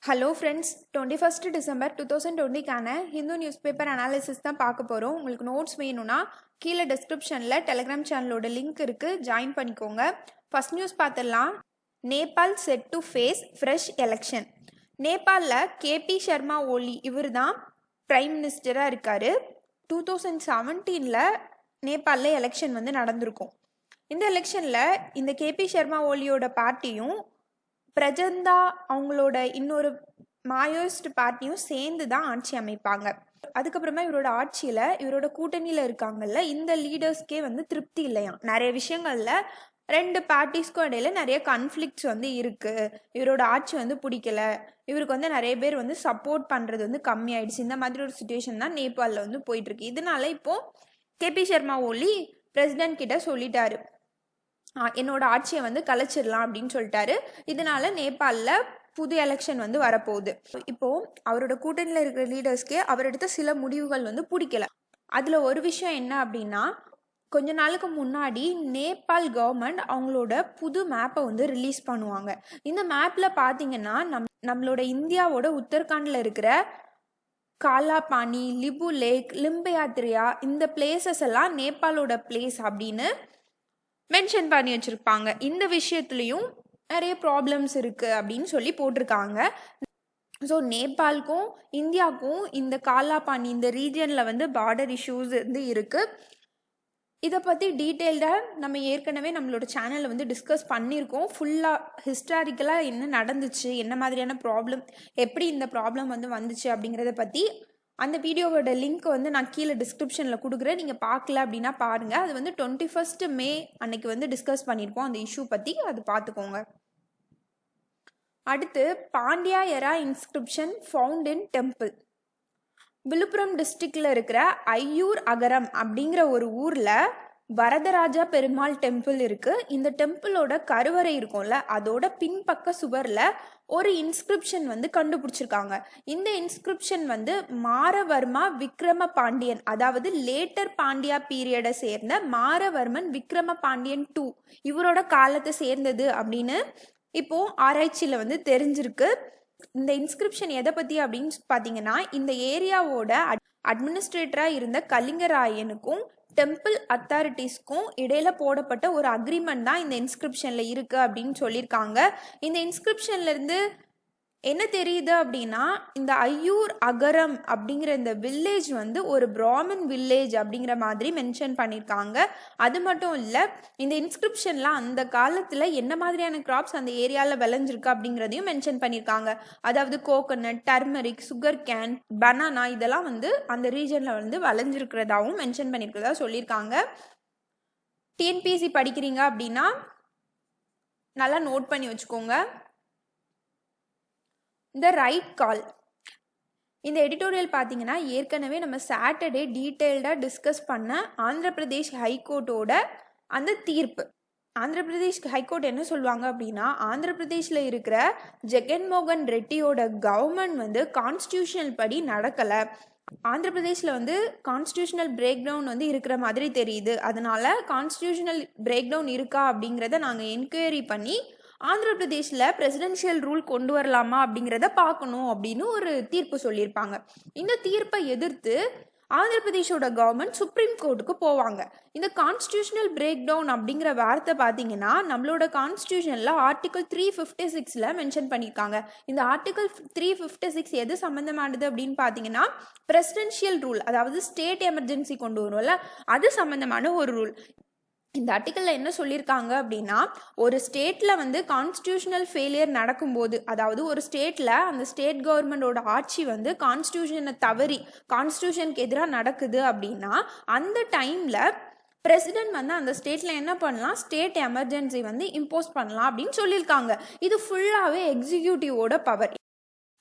Hello friends, 21 December 2020க்கான Hindu news paper analysis தான் பார்க்க போகிறோம். உங்களுக்கு நோட்ஸ் வேணும்னா கீழே டிஸ்கிரிப்ஷனில் டெலிகிராம் சேனலோட லிங்க் இருக்குது, ஜாயின் பண்ணிக்கோங்க. ஃபர்ஸ்ட் நியூஸ் பார்த்துடலாம். Nepal set to face fresh election. நேபாளில் கேபி சர்மா ஓலி இவர் தான் பிரைம் மினிஸ்டராக இருக்கார். 2017 நேபாளில் எலெக்ஷன் நடந்திருக்கும். இந்த எலெக்ஷனில் இந்த கேபி சர்மா ஓலியோட பார்ட்டியும் பிரஜந்தா அவங்களோட இன்னொரு மாயோயிஸ்ட் பார்ட்டியும் சேர்ந்து தான் ஆட்சி அமைப்பாங்க. அதுக்கப்புறமா இவரோட ஆட்சியில் இவரோட கூட்டணியில் இருக்காங்கல்ல இந்த லீடர்ஸ்க்கே திருப்தி இல்லையாம். நிறைய விஷயங்கள்ல ரெண்டு பார்ட்டிஸ்க்கும் இடையில நிறைய கன்ஃப்ளிக்ட்ஸ் இருக்குது. இவரோட ஆட்சி பிடிக்கல, இவருக்கு நிறைய பேர் சப்போர்ட் பண்ணுறது கம்மி ஆயிடுச்சு. இந்த மாதிரி ஒரு சுச்சுவேஷன் தான் நேபாளில் போயிட்டு இருக்கு. இதனால இப்போ கேபி சர்மா ஓலி பிரசிடென்ட் கிட்ட சொல்லிட்டாரு, என்னோட ஆட்சியை கலைச்சிடலாம் அப்படின்னு சொல்லிட்டாரு. இதனால நேபாளில் புது எலெக்ஷன் வரப்போகுது. இப்போ அவரோட கூட்டணியில் இருக்கிற லீடர்ஸ்க்கே அவர் எடுத்த சில முடிவுகள் பிடிக்கல. அதில் ஒரு விஷயம் என்ன அப்படின்னா, கொஞ்ச நாளுக்கு முன்னாடி நேபாள் கவர்மெண்ட் அவங்களோட புது மேப்பை ரிலீஸ் பண்ணுவாங்க. இந்த மேப்பில் பார்த்தீங்கன்னா நம்மளோட இந்தியாவோட உத்தரகாண்டில் இருக்கிற காலாபானி, லிபு லேக், லிம்பயாத்ரியா இந்த பிளேசஸ் எல்லாம் நேபாளோட பிளேஸ் அப்படின்னு மென்ஷன் பண்ணி வச்சுருப்பாங்க. இந்த விஷயத்துலையும் நிறைய ப்ராப்ளம்ஸ் இருக்குது அப்படின்னு சொல்லி போட்டிருக்காங்க. ஸோ நேபாளுக்கும் இந்தியாவுக்கும் இந்த காலாபானி இந்த ரீஜியனில் பார்டர் இஷ்யூஸ் இருக்குது. இதை பற்றி டீட்டெயில்டாக நம்ம ஏற்கனவே நம்மளோட சேனலில் டிஸ்கஸ் பண்ணியிருக்கோம். ஃபுல்லாக ஹிஸ்டாரிக்கலாக என்ன நடந்துச்சு, என்ன மாதிரியான ப்ராப்ளம், எப்படி இந்த ப்ராப்ளம் வந்துச்சு அப்படிங்கிறத பற்றி அந்த வீடியோவோட லிங்க் நான் கீழே டிஸ்கிரிப்ஷனில் கொடுக்குறேன். நீங்கள் பார்க்கல அப்படின்னா பாருங்கள். அது 21 மே அன்னைக்கு டிஸ்கஸ் பண்ணியிருப்போம் அந்த இஷ்யூ பற்றி, அது பார்த்துக்கோங்க. அடுத்து, Pandya era inscription found in temple. Viluppuram டிஸ்ட்ரிக்டில் இருக்கிற ஐயூர் அகரம் அப்படிங்கிற ஒரு ஊரில் வரதராஜா பெருமாள் டெம்பிள் இருக்குது. இந்த டெம்பிளோட கருவறை இருக்கும்ல, அதோட பின்பக்க சுவரில் ஒரு இன்ஸ்கிரிப்ஷன் கண்டுபிடிச்சிருக்காங்க. இந்த இன்ஸ்கிரிப்ஷன் மாரவர்மா விக்ரம பாண்டியன், அதாவது லேட்டர் பாண்டியா பீரியடை சேர்ந்த மாரவர்மன் விக்ரம பாண்டியன் 2 இவரோட காலத்தை சேர்ந்தது அப்படின்னு இப்போ ஆராய்ச்சியில் தெரிஞ்சிருக்கு. இந்த இன்ஸ்கிரிப்ஷன் எதை பற்றி அப்படின்னு பார்த்தீங்கன்னா, இந்த ஏரியாவோட அட்மினிஸ்ட்ரேட்டராக இருந்த கலிங்கராயனுக்கும் டெம்பிள் அத்தாரிட்டிஸ்க்கும் இடையில போடப்பட்ட ஒரு அக்ரிமெண்ட் தான் இந்த இன்ஸ்கிரிப்ஷனில் இருக்குது அப்படின்னு சொல்லியிருக்காங்க. இந்த இன்ஸ்கிரிப்ஷன்லேருந்து என்ன தெரியுது அப்படின்னா, இந்த ஐயூர் அகரம் அப்படிங்கிற இந்த வில்லேஜ் ஒரு பிராமின் வில்லேஜ் அப்படிங்கிற மாதிரி மென்ஷன் பண்ணியிருக்காங்க. அது மட்டும் இல்லை, இந்த இன்ஸ்கிரிப்ஷனில் அந்த காலத்தில் என்ன மாதிரியான கிராப்ஸ் அந்த ஏரியாவில் விளைஞ்சிருக்கு அப்படிங்கிறதையும் மென்ஷன் பண்ணியிருக்காங்க. அதாவது coconut, turmeric, sugar cane, banana இதெல்லாம் அந்த ரீஜனில் விளைஞ்சிருக்கிறதாவும் மென்ஷன் பண்ணியிருக்கிறதா சொல்லியிருக்காங்க. டிஎன்பிஎஸ்சி படிக்கிறீங்க அப்படின்னா நல்லா நோட் பண்ணி வச்சுக்கோங்க. The write call. இந்த எடிட்டோரியல் பார்த்தீங்கன்னா ஏற்கனவே நம்ம சாட்டர்டே டீட்டெயில்டாக டிஸ்கஸ் பண்ண ஆந்திர பிரதேஷ் ஹைகோர்ட்டோட அந்த தீர்ப்பு. ஆந்திர பிரதேஷ் ஹைகோர்ட் என்ன சொல்லுவாங்க அப்படின்னா, ஆந்திர பிரதேஷில் இருக்கிற ஜெகன்மோகன் ரெட்டியோட கவர்மெண்ட் கான்ஸ்டியூஷனல் படி நடக்கலை. ஆந்திர பிரதேஷில் கான்ஸ்டியூஷனல் பிரேக் டவுன் இருக்கிற மாதிரி தெரியுது. அதனால கான்ஸ்டியூஷனல் பிரேக் டவுன் இருக்கா அப்படிங்கிறத நாங்கள் என்கொயரி பண்ணி ஆந்திர பிரதேஷில் பிரசிடென்ஷியல் ரூல் கொண்டு வரலாமா அப்படிங்கிறத பார்க்கணும் அப்படின்னு ஒரு தீர்ப்பு சொல்லியிருப்பாங்க. இந்த தீர்ப்பை எதிர்த்து ஆந்திர பிரதேஷோட கவர்மெண்ட் சுப்ரீம் கோர்ட்டுக்கு போவாங்க. இந்த கான்ஸ்டியூஷனல் பிரேக் டவுன் அப்படிங்கிற வார்த்தை பார்த்தீங்கன்னா நம்மளோட கான்ஸ்டியூஷனில் ஆர்டிகல் 356 மென்ஷன் பண்ணியிருக்காங்க. இந்த ஆர்டிகல் 356 எது சம்மந்தமானது அப்படின்னு பார்த்தீங்கன்னா, பிரசிடென்ஷியல் ரூல், அதாவது ஸ்டேட் எமர்ஜென்சி கொண்டு வரும்ல, அது சம்மந்தமான ஒரு ரூல். இந்த ஆர்டிக்கலில் என்ன சொல்லியிருக்காங்க அப்படின்னா, ஒரு ஸ்டேட்டில் கான்ஸ்டியூஷனல் ஃபெயிலியர் நடக்கும்போது, அதாவது ஒரு ஸ்டேட்டில் அந்த ஸ்டேட் கவர்மெண்டோட ஆட்சி கான்ஸ்டியூஷனை தவறி கான்ஸ்டியூஷனுக்கு எதிராக நடக்குது அப்படின்னா அந்த டைமில் பிரசிடென்ட் அந்த ஸ்டேட்டில் என்ன பண்ணலாம், ஸ்டேட் எமர்ஜென்சி இம்போஸ் பண்ணலாம் அப்படின்னு சொல்லியிருக்காங்க. இது ஃபுல்லாகவே எக்ஸிக்யூட்டிவோட பவர்.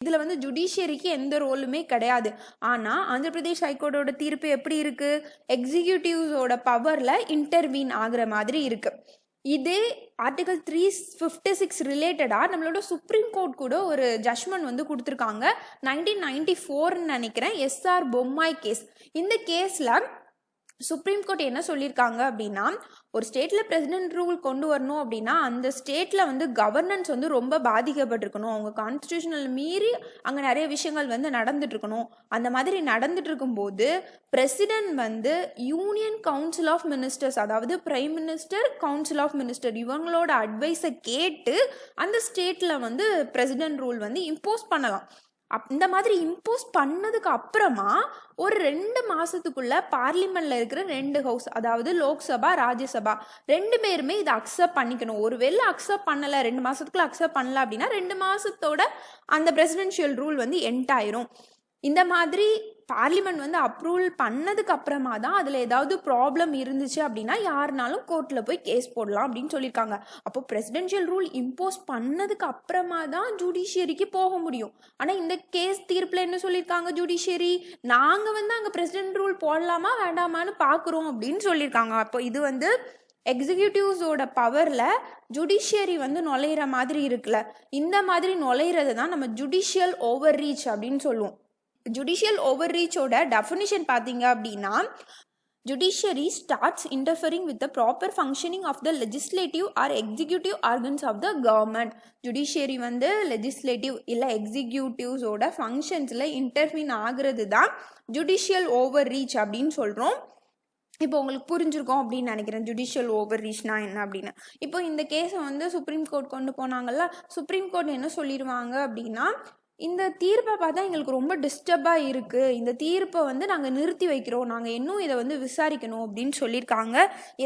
இதில் ஜுடிஷியரிக்கு எந்த ரோலுமே கிடையாது. ஆனால் ஆந்திர பிரதேஷ் ஹைகோர்ட்டோட தீர்ப்பு எப்படி இருக்குது, எக்ஸிக்யூட்டிவ்ஸோட பவரில் இன்டர்வீன் ஆகிற மாதிரி இருக்குது. இதே ஆர்டிகல் 356 ரிலேட்டடாக நம்மளோட சுப்ரீம் கோர்ட் கூட ஒரு ஜட்ஜ்மெண்ட் கொடுத்துருக்காங்க. 1994 நினைக்கிறேன், எஸ்ஆர் பொம்மாய் கேஸ். இந்த கேஸில் சுப்ரீம் கோர்ட் என்ன சொல்லியிருக்காங்க அப்படின்னா, ஒரு ஸ்டேட்டில் பிரசிடென்ட் ரூல் கொண்டு வரணும் அப்படின்னா அந்த ஸ்டேட்டில் வந்து கவர்னன்ஸ் வந்து ரொம்ப பாதிக்கப்பட்டிருக்கணும், அவங்க கான்ஸ்டியூஷனல் மீறி அங்கே நிறைய விஷயங்கள் வந்து நடந்துட்டு இருக்கணும். அந்த மாதிரி நடந்துட்டு இருக்கும்போது பிரசிடென்ட் வந்து யூனியன் கவுன்சில் ஆஃப் மினிஸ்டர்ஸ், அதாவது prime minister, council of minister இவங்களோட அட்வைஸை கேட்டு அந்த ஸ்டேட்டில் வந்து பிரசிடென்ட் ரூல் வந்து இம்போஸ் பண்ணலாம். இந்த மாதிரி இம்போஸ் பண்ணதுக்கு அப்புறமா ஒரு 2 மாசத்துக்குள்ள பார்லிமெண்ட்ல இருக்கிற 2 ஹவுஸ், அதாவது லோக்சபா, ராஜ்யசபா 2 பேருமே இதை அக்செப்ட் பண்ணிக்கணும். ஒருவேளை அக்செப்ட் பண்ணல, 2 மாசத்துக்குள்ள அக்செப்ட் பண்ணல அப்படின்னா 2 மாசத்தோட அந்த பிரசிடென்ஷியல் ரூல் வந்து எண்ட் ஆயிரும். இந்த மாதிரி பார்லிமெண்ட் வந்து அப்ரூவல் பண்ணதுக்கு அப்புறமா தான் அதில் ஏதாவது ப்ராப்ளம் இருந்துச்சு அப்படின்னா யாருனாலும் கோர்ட்டில் போய் கேஸ் போடலாம் அப்படின்னு சொல்லியிருக்காங்க. அப்போ பிரசிடென்ஷியல் ரூல் இம்போஸ் பண்ணதுக்கு அப்புறமா தான் ஜுடிஷியரிக்கு போக முடியும். ஆனால் இந்த கேஸ் தீர்ப்பில் என்ன சொல்லியிருக்காங்க ஜுடிஷியரி, நாங்கள் வந்து அங்கே பிரசிடென்ட் ரூல் போடலாமா வேண்டாமான்னு பார்க்குறோம் அப்படின்னு சொல்லியிருக்காங்க. அப்போ இது வந்து எக்ஸிக்யூட்டிவ்ஸோட பவரில் ஜுடிஷியரி வந்து நுழையிற மாதிரி இருக்குல்ல, இந்த மாதிரி நுழையிறது தான் நம்ம ஜுடிஷியல் ஓவர் ரீச் அப்படின்னு சொல்லுவோம். ஜுடிஷியல் ஓவர் ரீச்சோட டெஃபினிஷன் பார்த்தீங்க அப்படின்னா, judiciary starts interfering with the proper functioning of the legislative or executive organs of the government. Judiciary வந்து லெஜிஸ்லேட்டிவ் இல்லை எக்ஸிக்யூட்டிவ்ஸோட ஃபங்க்ஷன்ஸில் இன்டர்ஃபீன் ஆகுறது தான் ஜுடிஷியல் ஓவர் ரீச் அப்படின்னு சொல்கிறோம். இப்போ உங்களுக்கு புரிஞ்சிருக்கோம் அப்படின்னு நினைக்கிறேன் ஜுடிஷியல் ஓவர் ரீச்னா என்ன அப்படின்னு. இப்போ இந்த கேஸை வந்து சுப்ரீம் கோர்ட் கொண்டு போனாங்கல்ல, சுப்ரீம் கோர்ட் என்ன சொல்லிடுவாங்க அப்படின்னா, இந்த தீர்ப்பை பார்த்தா எங்களுக்கு ரொம்ப டிஸ்டர்பாக இருக்குது, இந்த தீர்ப்பை வந்து நாங்கள் நிறுத்தி வைக்கிறோம், நாங்கள் இன்னும் இதை வந்து விசாரிக்கணும் அப்படின்னு சொல்லியிருக்காங்க.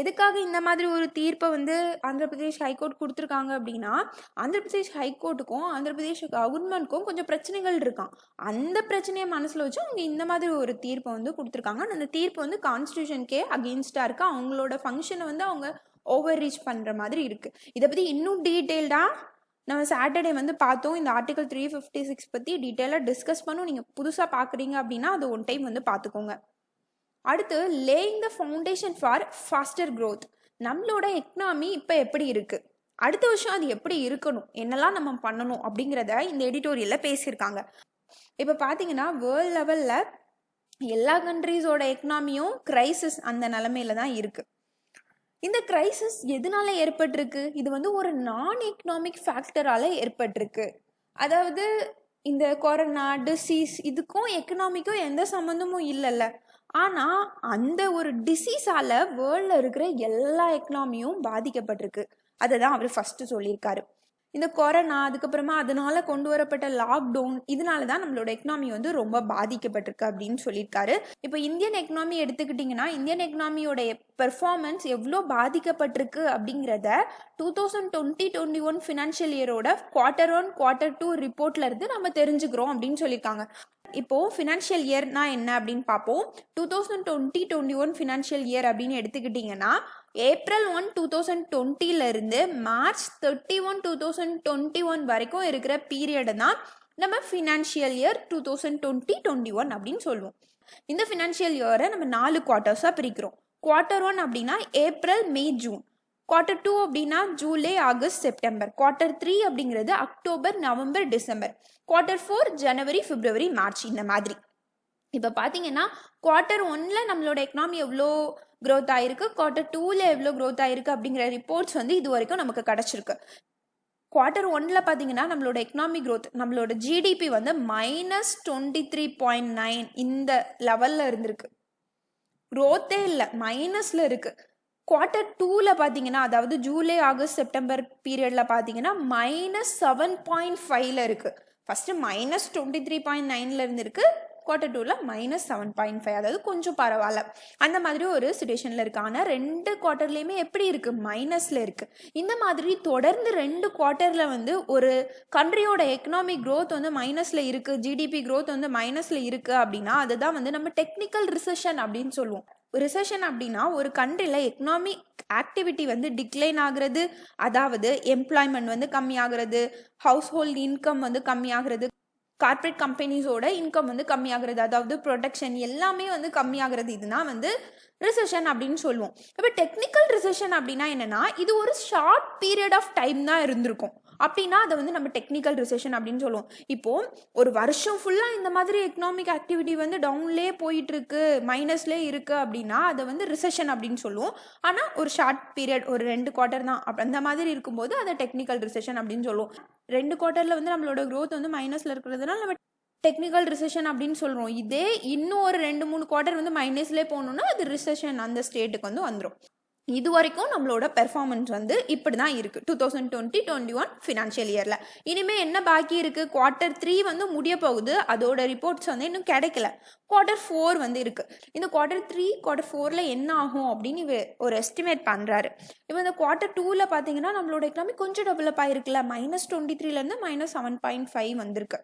எதுக்காக இந்த மாதிரி ஒரு தீர்ப்பை வந்து ஆந்திர பிரதேஷ் ஹைகோர்ட் கொடுத்துருக்காங்க அப்படின்னா, ஆந்திர பிரதேஷ் ஹைகோர்ட்டுக்கும் ஆந்திர பிரதேஷ் கவர்மெண்ட்க்கும் கொஞ்சம் பிரச்சனைகள் இருக்கான். அந்த பிரச்சனையை மனசில் வச்சு அவங்க இந்த மாதிரி ஒரு தீர்ப்பை வந்து கொடுத்துருக்காங்க. அந்த தீர்ப்பு வந்து கான்ஸ்டியூஷனுக்கே அகெயின்ஸ்டாக இருக்குது, அவங்களோட ஃபங்க்ஷனை வந்து அவங்க ஓவர் ரீச் பண்ணுற மாதிரி இருக்குது. இதை பற்றி இன்னும் டீட்டெயில்டாக நம்ம சாட்டர்டே வந்து பார்த்தோம். இந்த ஆர்டிகல் 356 பற்றி டீட்டெயிலாக டிஸ்கஸ் பண்ணும். நீங்கள் புதுசாக பார்க்குறீங்க அப்படின்னா அது ஒன் டைம் வந்து பார்த்துக்கோங்க. அடுத்து laying the foundation for faster growth. நம்மளோட எக்கனாமி இப்போ எப்படி இருக்குது, அடுத்த வருஷம் அது எப்படி இருக்கணும், என்னெல்லாம் நம்ம பண்ணணும் அப்படிங்கிறத இந்த எடிட்டோரியலில் பேசியிருக்காங்க. இப்போ பார்த்தீங்கன்னா வேர்ல்ட் லெவலில் எல்லா கண்ட்ரீஸோட எக்கனாமியும் கிரைசிஸ் அந்த நிலமையில தான் இருக்குது. இந்த கிரைசிஸ் எதனால ஏற்பட்டிருக்கு, இது வந்து ஒரு நான் எக்கனாமிக் ஃபேக்டரால் ஏற்பட்டிருக்கு. அதாவது இந்த கொரோனா டிசீஸ் இதுக்கும் எக்கனாமிக்கும் எந்த சம்மந்தமும் இல்லைல்ல, ஆனால் அந்த ஒரு டிசீஸால் வேர்ல்டில் இருக்கிற எல்லா எக்கனாமியும் பாதிக்கப்பட்டிருக்கு. அதை தான் அவர் ஃபஸ்ட்டு சொல்லியிருக்காரு. இந்த கொரோனா அதுக்கப்புறமா அதனால கொண்டு வரப்பட்ட லாக்டவுன் இதனால தான் நம்மளோட எக்கனாமி வந்து ரொம்ப பாதிக்கப்பட்டிருக்கு அப்படின்னு சொல்லியிருக்காரு. இப்போ இந்தியன் எக்கனாமி எடுத்துக்கிட்டிங்கன்னா இந்தியன் எக்கனாமியோட பெர்ஃபார்மன்ஸ் எவ்வளோ பாதிக்கப்பட்டிருக்கு அப்படிங்கிறத 2020-21 ஃபினான்ஷியல் இயரோட Q1 Q2 ரிப்போர்ட்ல இருந்து நம்ம தெரிஞ்சுக்கிறோம் அப்படின்னு சொல்லியிருக்காங்க. இப்போ ஃபினான்ஷியல் இயர்னா என்ன அப்படின்னு பார்ப்போம். 2020-21 ஃபினான்ஷியல் இயர் அப்படின்னு எடுத்துக்கிட்டிங்கன்னா April 1, 2020 இருந்து March 31, 2021 வரைக்கும் இருக்கிற பீரியட் தான் நம்ம ஃபினான்ஷியல் இயர் 2020-21 அப்படின்னு சொல்லுவோம். இந்த ஃபினான்ஷியல் இயரை நம்ம 4 குவார்ட்டர்ஸாக பிரிக்கிறோம். Q1 அப்படின்னா ஏப்ரல், மே, ஜூன். Q2 அப்படின்னா ஜூலை, ஆகஸ்ட், செப்டம்பர். Q3 அப்படிங்கிறது அக்டோபர், நவம்பர், டிசம்பர். Q4 ஜனவரி, பிப்ரவரி, மார்ச். இந்த மாதிரி இப்போ பார்த்தீங்கன்னா Q1 நம்மளோட எக்கனாமி எவ்வளோ க்ரோத் ஆயிருக்கு, Q2 எவ்வளோ க்ரோத் ஆயிருக்கு அப்படிங்கிற ரிப்போர்ட்ஸ் வந்து இது வரைக்கும் நமக்கு கிடச்சிருக்கு. Q1 பார்த்தீங்கன்னா நம்மளோட எக்கனாமிக் க்ரோத், நம்மளோட ஜிடிபி வந்து -23.9 இந்த லெவலில் இருந்திருக்கு. க்ரோத்தே இல்லை, மைனஸில் இருக்குது. Q2 பார்த்தீங்கன்னா அதாவது ஜூலை, ஆகஸ்ட், செப்டம்பர் பீரியடில் பார்த்தீங்கன்னா -7.5 இருக்குது. ஃபஸ்ட்டு -23.9 இருந்திருக்கு, Q2 -7.5, அதாவது கொஞ்சம் பரவாயில்ல அந்த மாதிரி ஒரு சிச்சுவேஷனில் இருக்குது. ஆனால் 2 குவார்ட்டர்லேயுமே எப்படி இருக்குது, மைனஸில் இருக்குது. இந்த மாதிரி தொடர்ந்து 2 குவார்ட்டரில் வந்து ஒரு கண்ட்ரியோட எக்கனாமிக் க்ரோத் வந்து மைனஸில் இருக்குது, ஜிடிபி க்ரோத் வந்து மைனஸில் இருக்குது அப்படின்னா அதுதான் வந்து நம்ம டெக்னிக்கல் ரிசெஷன் அப்படின்னு சொல்லுவோம். ரிசெஷன் அப்படின்னா ஒரு கண்ட்ரியில் எக்கனாமிக் ஆக்டிவிட்டி வந்து டிக்ளைன் ஆகுறது, அதாவது எம்ப்ளாய்மெண்ட் வந்து கம்மியாகிறது, ஹவுஸ் ஹோல்ட் இன்கம் வந்து கம்மியாகிறது, கார்பரேட் கம்பெனிஸோட இன்கம் வந்து கம்மியாகிறது, அதாவது ப்ரொடக்ஷன் எல்லாமே வந்து கம்மியாகிறது. இதுதான் வந்து ரிசெஷன் அப்படின்னு சொல்லுவோம். இப்போ டெக்னிக்கல் ரிசெஷன் அப்படின்னா என்னன்னா இது ஒரு ஷார்ட் பீரியட் ஆஃப் டைம் தான் இருந்திருக்கும். அப்படின்னா அதை வந்து நம்ம டெக்னிக்கல் ரிசெஷன் அப்படின்னு சொல்லுவோம். இப்போது ஒரு வருஷம் ஃபுல்லாக இந்த மாதிரி எக்கனாமிக் ஆக்டிவிட்டி வந்து டவுன்லேயே போயிட்டு இருக்கு, மைனஸ்லேயே இருக்கு அப்படின்னா அதை வந்து ரிசெஷன் அப்படின்னு சொல்லுவோம். ஆனால் ஒரு ஷார்ட் பீரியட் ஒரு 2 குவார்ட்டர் தான் அந்த மாதிரி இருக்கும்போது அதை டெக்னிக்கல் ரிசெஷன் அப்படின்னு சொல்லுவோம். 2 குவார்ட்டரில் வந்து நம்மளோட க்ரோத் வந்து மைனஸில் இருக்கிறதுனால நம்ம டெக்னிக்கல் ரிசெஷன் அப்படின்னு சொல்கிறோம். இதே இன்னும் ஒரு 2-3 குவார்ட்டர் வந்து மைனஸ்லேயே போகணுன்னா அது ரிசெஷன் அந்த ஸ்டேட்டுக்கு வந்து வந்துடும். இது வரைக்கும் நம்மளோட பெர்ஃபார்மன்ஸ் வந்து இப்படி தான் இருக்குது 2020-21 ஃபினான்ஷியல் இயரில். இனிமேல் என்ன பாக்கி இருக்குது, குவார்ட்டர் 3 வந்து முடிய போகுது, அதோட ரிப்போர்ட்ஸ் வந்து இன்னும் கிடைக்கல. குவார்ட்டர் 4 வந்து இருக்குது. இந்த குவார்ட்டர் 3 குவார்ட்டர் 4ல் என்ன ஆகும் அப்படின்னு ஒரு எஸ்டிமேட் பண்ணுறாரு. இப்போ இந்த குவார்ட்டர் 2ல் பார்த்தீங்கன்னா நம்மளோட எக்கனாமி கொஞ்சம் டெவலப் ஆகிருக்குல்ல, -23லேருந்து -7.5 வந்திருக்கு.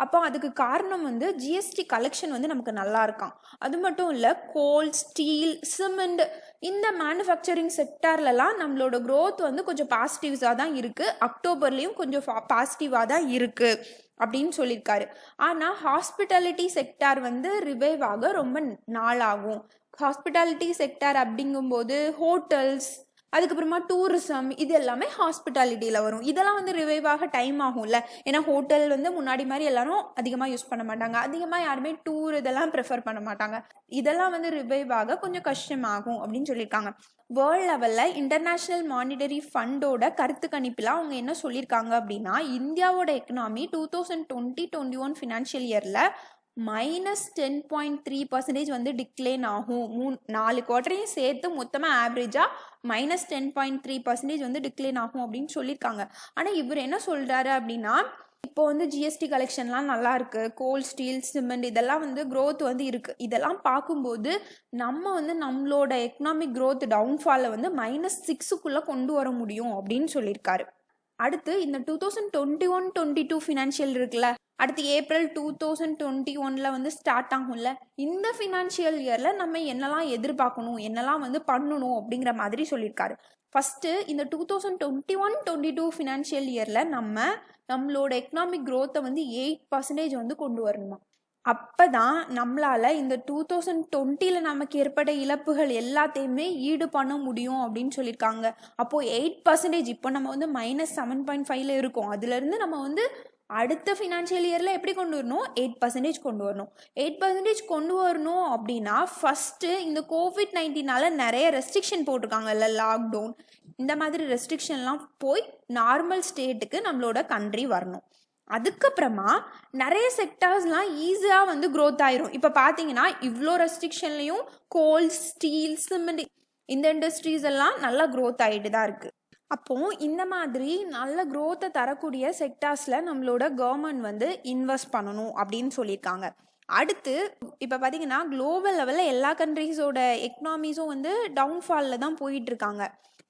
அப்போ அதுக்கு காரணம் வந்து ஜிஎஸ்டி கலெக்ஷன் வந்து நமக்கு நல்லா இருக்கான். அது மட்டும் இல்லை, கோல், ஸ்டீல், சிமெண்ட் இந்த மேனுஃபேக்சரிங் செக்டார்லலாம் நம்மளோட க்ரோத் வந்து கொஞ்சம் பாசிட்டிவ்ஸாக தான் இருக்குது. அக்டோபர்லேயும் கொஞ்சம் பாசிட்டிவாக தான் இருக்குது அப்படின்னு சொல்லியிருக்காரு. ஆனால் ஹாஸ்பிட்டாலிட்டி செக்டார் வந்து ரிவைவ் ஆக ரொம்ப நாள் ஆகும். ஹாஸ்பிட்டாலிட்டி செக்டார் அப்படிங்கும்போது ஹோட்டல்ஸ், அதுக்கப்புறமா டூரிசம், இது எல்லாமே ஹாஸ்பிட்டாலிட்டியில் வரும். இதெல்லாம் வந்து ரிவைவ் ஆக டைம் ஆகும்ல. ஏன்னா ஹோட்டல் வந்து முன்னாடி மாதிரி எல்லாரும் அதிகமாக யூஸ் பண்ண மாட்டாங்க, அதிகமாக யாருமே டூர் இதெல்லாம் ப்ரிஃபர் பண்ண மாட்டாங்க. இதெல்லாம் வந்து ரிவைவ் ஆக கொஞ்சம் கஷ்டமாகும் அப்படின்னு சொல்லியிருக்காங்க. வேர்ல்ட் லெவலில் இன்டர்நேஷ்னல் மானிட்டரி ஃபண்டோட கருத்து கணிப்பில் அவங்க என்ன சொல்லியிருக்காங்க அப்படின்னா, இந்தியாவோட எக்கனாமி 2020-21 ஃபினான்ஷியல் இயரில் -10.3% வந்து டிக்ளைன் ஆகும். 4 குவார்ட்டரையும் சேர்த்து மொத்தமாக ஆவரேஜாக -10.3% வந்து டிக்ளைன் ஆகும் அப்படின்னு சொல்லியிருக்காங்க. ஆனால் இவர் என்ன சொல்கிறாரு அப்படின்னா, இப்போ வந்து ஜிஎஸ்டி கலெக்ஷன்லாம் நல்லா இருக்குது, கோல், ஸ்டீல், சிமெண்ட் இதெல்லாம் வந்து க்ரோத் வந்து இருக்குது. இதெல்லாம் பார்க்கும்போது நம்ம வந்து நம்மளோட எக்கனாமிக் க்ரோத் டவுன்ஃபாலை வந்து -6க்குள்ளே கொண்டு வர முடியும் அப்படின்னு சொல்லியிருக்காரு. அடுத்து இந்த 2021-22 ஃபினான்ஷியல் இருக்குல்ல, அடுத்து ஏப்ரல் 2021 வந்து ஸ்டார்ட் ஆகும்ல, இந்த ஃபினான்ஷியல் இயரில் நம்ம என்னெல்லாம் எதிர்பார்க்கணும், என்னெல்லாம் வந்து பண்ணணும் அப்படிங்கிற மாதிரி சொல்லியிருக்காரு. ஃபஸ்ட்டு இந்த 2021-22 ஃபினான்ஷியல் இயரில் நம்மளோட எக்கனாமிக் க்ரோத்தை வந்து 8% வந்து கொண்டு வரணுமா. அப்போ தான் நம்மளால் இந்த 2020 நமக்கு ஏற்பட்ட இழப்புகள் எல்லாத்தையுமே ஈடு பண்ண முடியும் அப்படின்னு சொல்லியிருக்காங்க. அப்போது 8%, இப்போ நம்ம வந்து -7.5ல் இருக்கோம், அதுலேருந்து நம்ம வந்து அடுத்த ஃபினான்ஷியல் இயரில் எப்படி கொண்டு வரணும், 8% கொண்டு வரணும். 8% கொண்டு வரணும் அப்படின்னா ஃபஸ்ட்டு இந்த COVID-19 நிறைய ரெஸ்ட்ரிக்ஷன் போட்டிருக்காங்கல்ல, லாக்டவுன் இந்த மாதிரி ரெஸ்ட்ரிக்ஷன்லாம் போய் நார்மல் ஸ்டேட்டுக்கு நம்மளோட கண்ட்ரி வரணும். அதுக்கப்புறமா நிறைய செக்டார்ஸ்லாம் ஈஸியாக வந்து க்ரோத் ஆயிரும். இப்போ பார்த்தீங்கன்னா இவ்வளோ ரெஸ்ட்ரிக்ஷன்லேயும் கோல், ஸ்டீல், சிமெண்ட் இந்த இண்டஸ்ட்ரீஸ் எல்லாம் நல்லா க்ரோத் ஆகிட்டு தான் இருக்குது. அப்போது இந்த மாதிரி நல்ல க்ரோத்தை தரக்கூடிய செக்டார்ஸில் நம்மளோட கவர்மெண்ட் வந்து இன்வெஸ்ட் பண்ணணும் அப்படின்னு சொல்லியிருக்காங்க. அடுத்து இப்போ பார்த்தீங்கன்னா குளோபல் லெவலில் எல்லா கண்ட்ரீஸோட எக்கனாமிஸும் வந்து டவுன்ஃபாலில் தான் போயிட்டுருக்காங்க.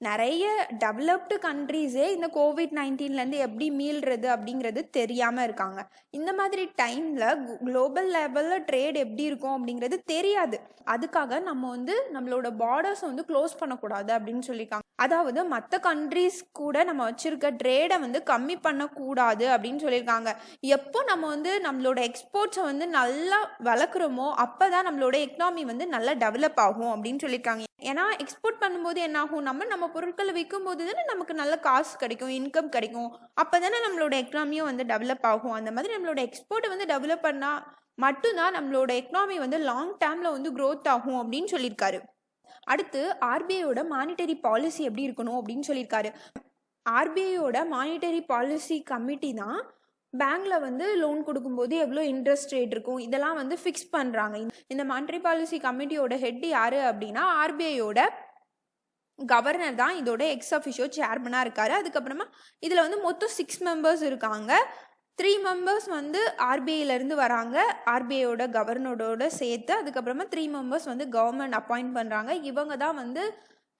நிறைய டெவலப்டு கண்ட்ரீஸே இந்த COVID-19 எப்படி மீள்றது அப்படிங்கிறது தெரியாமல் இருக்காங்க. இந்த மாதிரி டைமில் குளோபல் லெவலில் ட்ரேட் எப்படி இருக்கும் அப்படிங்கிறது தெரியாது. அதுக்காக நம்ம வந்து நம்மளோட பார்டர்ஸை வந்து க்ளோஸ் பண்ணக்கூடாது அப்படின்னு சொல்லியிருக்காங்க. அதாவது மற்ற கண்ட்ரீஸ் கூட நம்ம வச்சுருக்க ட்ரேடை வந்து கம்மி பண்ணக்கூடாது அப்படின்னு சொல்லியிருக்காங்க. எப்போ நம்ம வந்து நம்மளோட எக்ஸ்போர்ட்ஸை வந்து நல்லா வளர்க்குறோமோ அப்போ தான் நம்மளோட எக்கனாமி வந்து நல்லா டெவலப் ஆகும் அப்படின்னு சொல்லியிருக்காங்க. ஏன்னா எக்ஸ்போர்ட் பண்ணும்போது என்ன ஆகும், நம்ம பொருட்களை விற்கும் போது தானே நமக்கு நல்ல காசு கிடைக்கும், இன்கம் கிடைக்கும், அப்போ தானே நம்மளோட எக்கனாமியும் வந்து டெவலப் ஆகும். அந்த மாதிரி நம்மளோட எக்ஸ்போர்ட்டை வந்து டெவலப் பண்ணால் மட்டும்தான் நம்மளோட எக்கனாமி வந்து லாங் டேர்மில் வந்து க்ரோத் ஆகும் அப்படின்னு சொல்லியிருக்காரு. அடுத்து ஆர்பிஐயோட மானிட்டரி பாலிசி எப்படி இருக்கணும் அப்படின்னு சொல்லியிருக்காரு. ஆர்பிஐயோட மானிட்டரி பாலிசி கமிட்டி தான் பேங்க்கில் வந்து லோன் கொடுக்கும்போது எவ்வளோ இன்ட்ரெஸ்ட் ரேட் இருக்கும் இதெல்லாம் வந்து ஃபிக்ஸ் பண்ணுறாங்க. இந்த மானிட்டரி பாலிசி கமிட்டியோட ஹெட் யார் அப்படின்னா ஆர்பிஐயோட கவர்னர் தான் இதோட எக்ஸ் அஃபிஷியோ சேர்மனாக இருக்கார். அதுக்கப்புறமா இதில் வந்து மொத்தம் 6 மெம்பர்ஸ் இருக்காங்க. 3 மெம்பர்ஸ் வந்து ஆர்பிஐலேருந்து வராங்க, ஆர்பிஐயோட கவர்னரோட சேர்த்து. அதுக்கப்புறமா 3 மெம்பர்ஸ் வந்து கவர்மெண்ட் அப்பாயிண்ட் பண்ணுறாங்க. இவங்க தான் வந்து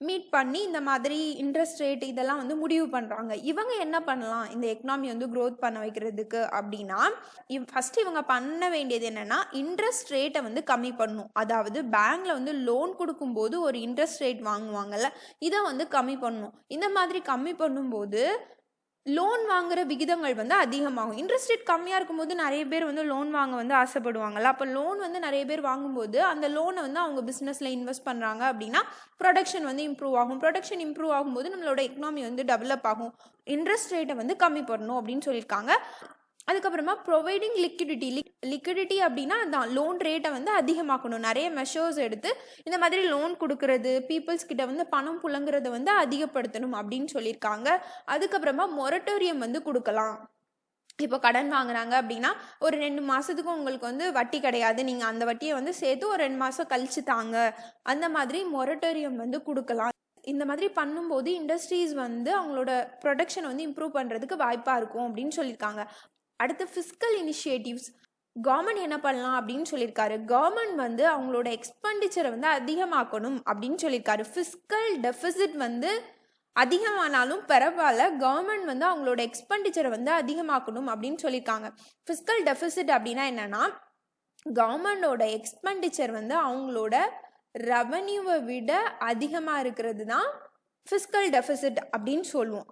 மீட் பண்ணி இந்த மாதிரி இன்ட்ரெஸ்ட் ரேட் இதெல்லாம் வந்து முடிவு பண்ணுறாங்க. இவங்க என்ன பண்ணலாம் இந்த எக்கனாமி வந்து க்ரோத் பண்ண வைக்கிறதுக்கு அப்படின்னா, ஃபஸ்ட்டு இவங்க பண்ண வேண்டியது என்னென்னா இன்ட்ரெஸ்ட் ரேட்டை வந்து கம்மி பண்ணணும். அதாவது பேங்க்கில் வந்து லோன் கொடுக்கும்போது ஒரு இன்ட்ரெஸ்ட் ரேட் வாங்குவாங்கல்ல, இதை வந்து கம்மி பண்ணணும். இந்த மாதிரி கம்மி பண்ணும்போது லோன் வாங்குற விகிதங்கள் வந்து அதிகமாகும். இன்ட்ரெஸ்ட் ரேட் கம்மியாக இருக்கும்போது நிறைய பேர் வந்து லோன் வாங்க வந்து ஆசைப்படுவாங்கல்ல. அப்போ லோன் வந்து நிறைய பேர் வாங்கும்போது அந்த லோனை வந்து அவங்க பிஸ்னஸில் இன்வெஸ்ட் பண்ணுறாங்க அப்படின்னா ப்ரொடக்ஷன் வந்து இம்ப்ரூவ் ஆகும். ப்ரொடக்ஷன் இம்ப்ரூவ் ஆகும்போது நம்மளோட எக்கனாமி வந்து டெவலப் ஆகும். இன்ட்ரெஸ்ட் ரேட்டை வந்து கம்மி பண்ணணும் அப்படின்னு சொல்லியிருக்காங்க. அதுக்கப்புறமா ப்ரொவைடிங் லிக்விடிட்டி அப்படின்னா அதான் லோன் ரேட்டை வந்து அதிகமாக்கணும். நிறைய மெஷர்ஸ் எடுத்து இந்த மாதிரி லோன் கொடுக்கறது, பீப்புள்ஸ் கிட்ட வந்து பணம் புழங்குறத வந்து அதிகப்படுத்தணும் அப்படின்னு சொல்லியிருக்காங்க. அதுக்கப்புறமா மொரட்டோரியம் வந்து கொடுக்கலாம். இப்போ கடன் வாங்குறாங்க அப்படின்னா ஒரு 2 மாதத்துக்கு உங்களுக்கு வந்து வட்டி கிடையாது, நீங்கள் அந்த வட்டியை வந்து சேர்த்து ஒரு 2 மாதம் கழிச்சு தாங்க, அந்த மாதிரி மொரட்டோரியம் வந்து கொடுக்கலாம். இந்த மாதிரி பண்ணும்போது இண்டஸ்ட்ரீஸ் வந்து அவங்களோட ப்ரொடக்ஷன் வந்து இம்ப்ரூவ் பண்ணுறதுக்கு வாய்ப்பாக இருக்கும் அப்படின்னு சொல்லியிருக்காங்க. அடுத்து ஃபிஸ்கல் இனிஷியேட்டிவ்ஸ் கவர்மெண்ட் என்ன பண்ணலாம் அப்படின்னு சொல்லியிருக்காரு. கவர்மெண்ட் வந்து அவங்களோட எக்ஸ்பெண்டிச்சரை வந்து அதிகமாக்கணும் அப்படின்னு சொல்லியிருக்காரு. ஃபிஸ்கல் டெஃபிசிட் வந்து அதிகமானாலும் பரவாயில்ல, கவர்மெண்ட் வந்து அவங்களோட எக்ஸ்பெண்டிச்சரை வந்து அதிகமாக்கணும் அப்படின்னு சொல்லியிருக்காங்க. ஃபிஸ்கல் டெஃபிசிட் அப்படின்னா என்னன்னா, கவர்மெண்டோட எக்ஸ்பெண்டிச்சர் வந்து அவங்களோட ரெவன்யூவை விட அதிகமாக இருக்கிறது தான் ஃபிஸ்கல் டெஃபிசிட் அப்படின்னு சொல்லுவோம்.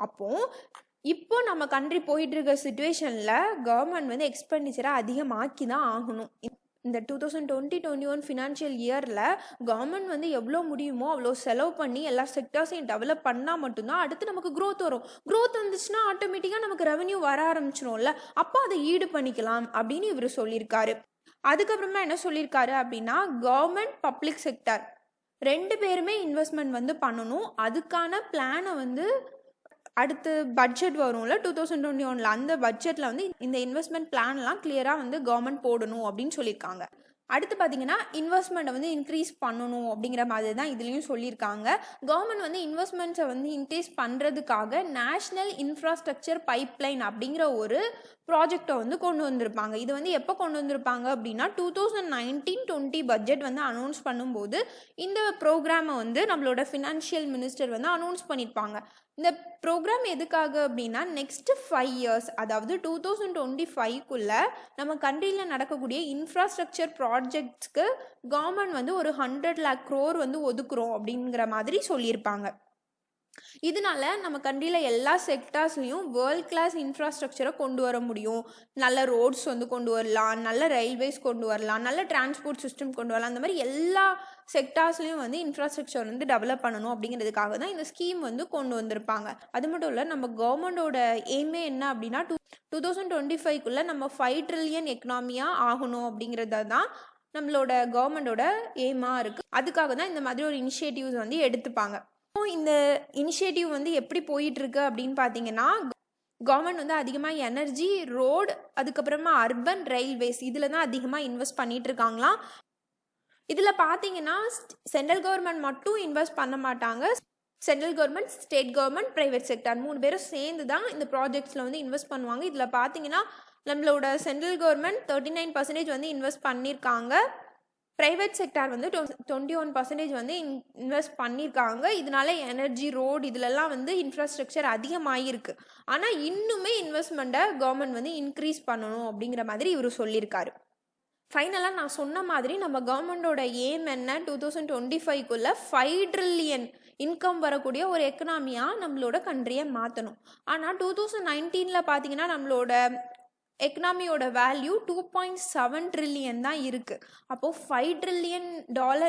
இப்போ நம்ம கண்ட்ரி போயிட்டு இருக்க சுச்சுவேஷனில் கவர்மெண்ட் வந்து எக்ஸ்பெண்டிச்சரை அதிகமாக்கி தான் ஆகணும். இந்த 2020-21 ஃபினான்ஷியல் இயரில் கவர்மெண்ட் வந்து எவ்வளோ முடியுமோ அவ்வளோ செலவு பண்ணி எல்லா செக்டர்ஸையும் டெவலப் பண்ணால் மட்டும்தான் அடுத்து நமக்கு க்ரோத் வரும். க்ரோத் வந்துச்சுன்னா ஆட்டோமேட்டிக்காக நமக்கு ரெவன்யூ வர ஆரம்பிச்சிடும்ல, அப்போ அதை ஈடு பண்ணிக்கலாம் அப்படின்னு இவர் சொல்லியிருக்காரு. அதுக்கப்புறமா என்ன சொல்லியிருக்காரு அப்படின்னா, கவர்மெண்ட் பப்ளிக் செக்டர் 2 பேருமே இன்வெஸ்ட்மெண்ட் வந்து பண்ணணும். அதுக்கான பிளானை வந்து அடுத்து பட்ஜெட் வரும்ல 2021, அந்த பட்ஜெட்டில் வந்து இந்த இன்வெஸ்ட்மெண்ட் பிளான்லாம் கிளியராக வந்து கவர்மெண்ட் போடணும் அப்படின்னு சொல்லியிருக்காங்க. அடுத்து பார்த்தீங்கன்னா இன்வெஸ்ட்மெண்ட்டை வந்து இன்க்ரீஸ் பண்ணணும் அப்படிங்கிற மாதிரி தான் இதுலேயும் சொல்லியிருக்காங்க. கவர்மெண்ட் வந்து இன்வெஸ்ட்மெண்ட்ஸை வந்து இன்க்ரீஸ் பண்ணுறதுக்காக நேஷ்னல் இன்ஃப்ராஸ்ட்ரக்சர் பைப்லைன் அப்படிங்கிற ஒரு ப்ராஜெக்டை வந்து கொண்டு வந்திருப்பாங்க. இது வந்து எப்போ கொண்டு வந்திருப்பாங்க அப்படின்னா 2019-20 பட்ஜெட் வந்து அனௌன்ஸ் பண்ணும்போது இந்த ப்ரோக்ராமை வந்து நம்மளோட ஃபினான்ஷியல் மினிஸ்டர் வந்து அனௌன்ஸ் பண்ணியிருப்பாங்க. இந்த ப்ரோக்ராம் எதுக்காக அப்படின்னா நெக்ஸ்ட் 5 இயர்ஸ், அதாவது 2025க்குள்ள நம்ம கண்ட்ரியில் நடக்கக்கூடிய இன்ஃப்ராஸ்ட்ரக்சர் ப்ராஜெக்ட்ஸ்க்கு கவர்மெண்ட் வந்து ஒரு 100 lakh crore வந்து ஒதுக்குறோம் அப்படிங்கிற மாதிரி சொல்லியிருப்பாங்க. இதனால நம்ம கண்ட்ரியில் எல்லா செக்டார்ஸ்லையும் வேர்ல்ட் கிளாஸ் இன்ஃப்ராஸ்ட்ரக்சரை கொண்டு வர முடியும். நல்ல ரோட்ஸ் வந்து கொண்டு வரலாம், நல்ல ரயில்வேஸ் கொண்டு வரலாம், நல்ல டிரான்ஸ்போர்ட் சிஸ்டம் கொண்டு வரலாம். அந்த மாதிரி எல்லா செக்டார்ஸ்லையும் வந்து இன்ஃப்ராஸ்ட்ரக்சர் வந்து டெவலப் பண்ணணும் அப்படிங்கிறதுக்காக தான் இந்த ஸ்கீம் வந்து கொண்டு வந்திருப்பாங்க. அது மட்டும் இல்லை, நம்ம கவர்மெண்டோட எய்மே என்ன அப்படின்னா 2025க்குள்ளே நம்ம 5 trillion எக்கனாமியாக ஆகணும் அப்படிங்கிறது தான் நம்மளோட கவர்மெண்டோட எய்மாக இருக்குது. அதுக்காக தான் இந்த மாதிரி ஒரு இனிஷியேட்டிவ்ஸ் வந்து எடுத்துப்பாங்க. இந்த இனிஷியேட்டிவ் வந்து எப்படி போயிட்டுருக்கு அப்படின்னு பார்த்தீங்கன்னா, கவர்மெண்ட் வந்து அதிகமாக எனர்ஜி, ரோடு, அதுக்கப்புறமா அர்பன் ரயில்வேஸ் இதில் தான் அதிகமாக இன்வெஸ்ட் பண்ணிட்டு இருக்காங்களாம். இதில் பார்த்தீங்கன்னா சென்ட்ரல் கவர்மெண்ட் மட்டும் இன்வெஸ்ட் பண்ண மாட்டாங்க. Central government, state government, private sector 3 பேரும் சேர்ந்து தான் இந்த ப்ராஜெக்ட்ஸில் வந்து இன்வெஸ்ட் பண்ணுவாங்க. இதில் பார்த்தீங்கன்னா நம்மளோட சென்ட்ரல் கவர்மெண்ட் 39% வந்து இன்வெஸ்ட் பண்ணியிருக்காங்க. ப்ரைவேட் செக்டார் வந்து 21% வந்து இன்வெஸ்ட் பண்ணியிருக்காங்க. இதனால எனர்ஜி, ரோடு இதிலெல்லாம் வந்து இன்ஃப்ராஸ்ட்ரக்சர் அதிகமாகிருக்கு. ஆனால் இன்னுமே இன்வெஸ்ட்மெண்ட்டை கவர்மெண்ட் வந்து இன்க்ரீஸ் பண்ணணும் அப்படிங்கிற மாதிரி இவர் சொல்லியிருக்காரு. ஃபைனலாக நான் சொன்ன மாதிரி நம்ம கவர்மெண்டோட எய்ம் என்ன, 2025க்குள்ளே 5 trillion இன்கம் வரக்கூடிய ஒரு எக்கனாமியாக நம்மளோட கண்ட்ரியை மாற்றணும். ஆனால் 2019 பார்த்தீங்கன்னா நம்மளோட எக்கனாமியோட வேல்யூ 2.7 trillion தான் இருக்குது. அப்போது $5 trillion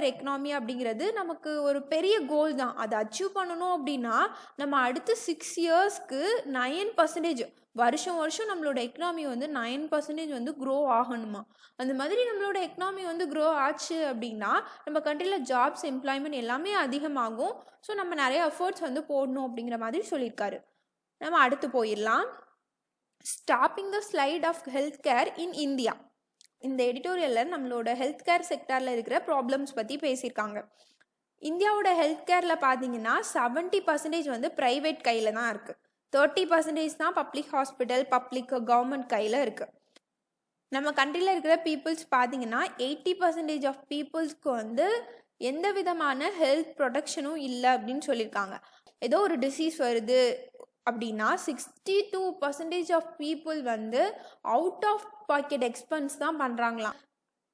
எக்கனாமி அப்படிங்கிறது நமக்கு ஒரு பெரிய கோல் தான். அதை அச்சீவ் பண்ணணும் அப்படின்னா நம்ம அடுத்த 6 இயர்ஸ்க்கு 9% வருஷம் நம்மளோட எக்கனாமி வந்து 9% வந்து க்ரோ ஆகணுமா. அந்த மாதிரி நம்மளோட எக்கனாமி வந்து க்ரோ ஆச்சு அப்படின்னா நம்ம கண்ட்ரியில் ஜாப்ஸ், எம்ப்ளாய்மெண்ட் எல்லாமே அதிகமாகும். ஸோ நம்ம நிறைய எஃபர்ட்ஸ் வந்து போடணும் அப்படிங்கிற மாதிரி சொல்லியிருக்காரு. நம்ம அடுத்து போயிடலாம். Stopping the slide of health care in India. இந்த எடிட்டோரியலில் நம்மளோட ஹெல்த் கேர் செக்டாரில் இருக்கிற ப்ராப்ளம்ஸ் பற்றி பேசியிருக்காங்க. இந்தியாவோட ஹெல்த் கேரில் பார்த்தீங்கன்னா 70% வந்து ப்ரைவேட் கையில் தான் இருக்குது. 30% தான் பப்ளிக் ஹாஸ்பிட்டல், பப்ளிக் கவர்மெண்ட் கையில் இருக்குது. நம்ம கண்ட்ரியில் இருக்கிற பீப்புள்ஸ் பார்த்தீங்கன்னா 80% ஆஃப் பீப்புள்ஸ்க்கு வந்து எந்த விதமான ஹெல்த் ப்ரொடெக்ஷனும் இல்லை அப்படின்னு சொல்லியிருக்காங்க. ஏதோ ஒரு டிசீஸ் வருது அப்படின்னா 62% ஆஃப் பீப்புள் வந்து அவுட் ஆஃப் பாக்கெட் எக்ஸ்பென்ஸ் தான் பண்ணுறாங்களாம்.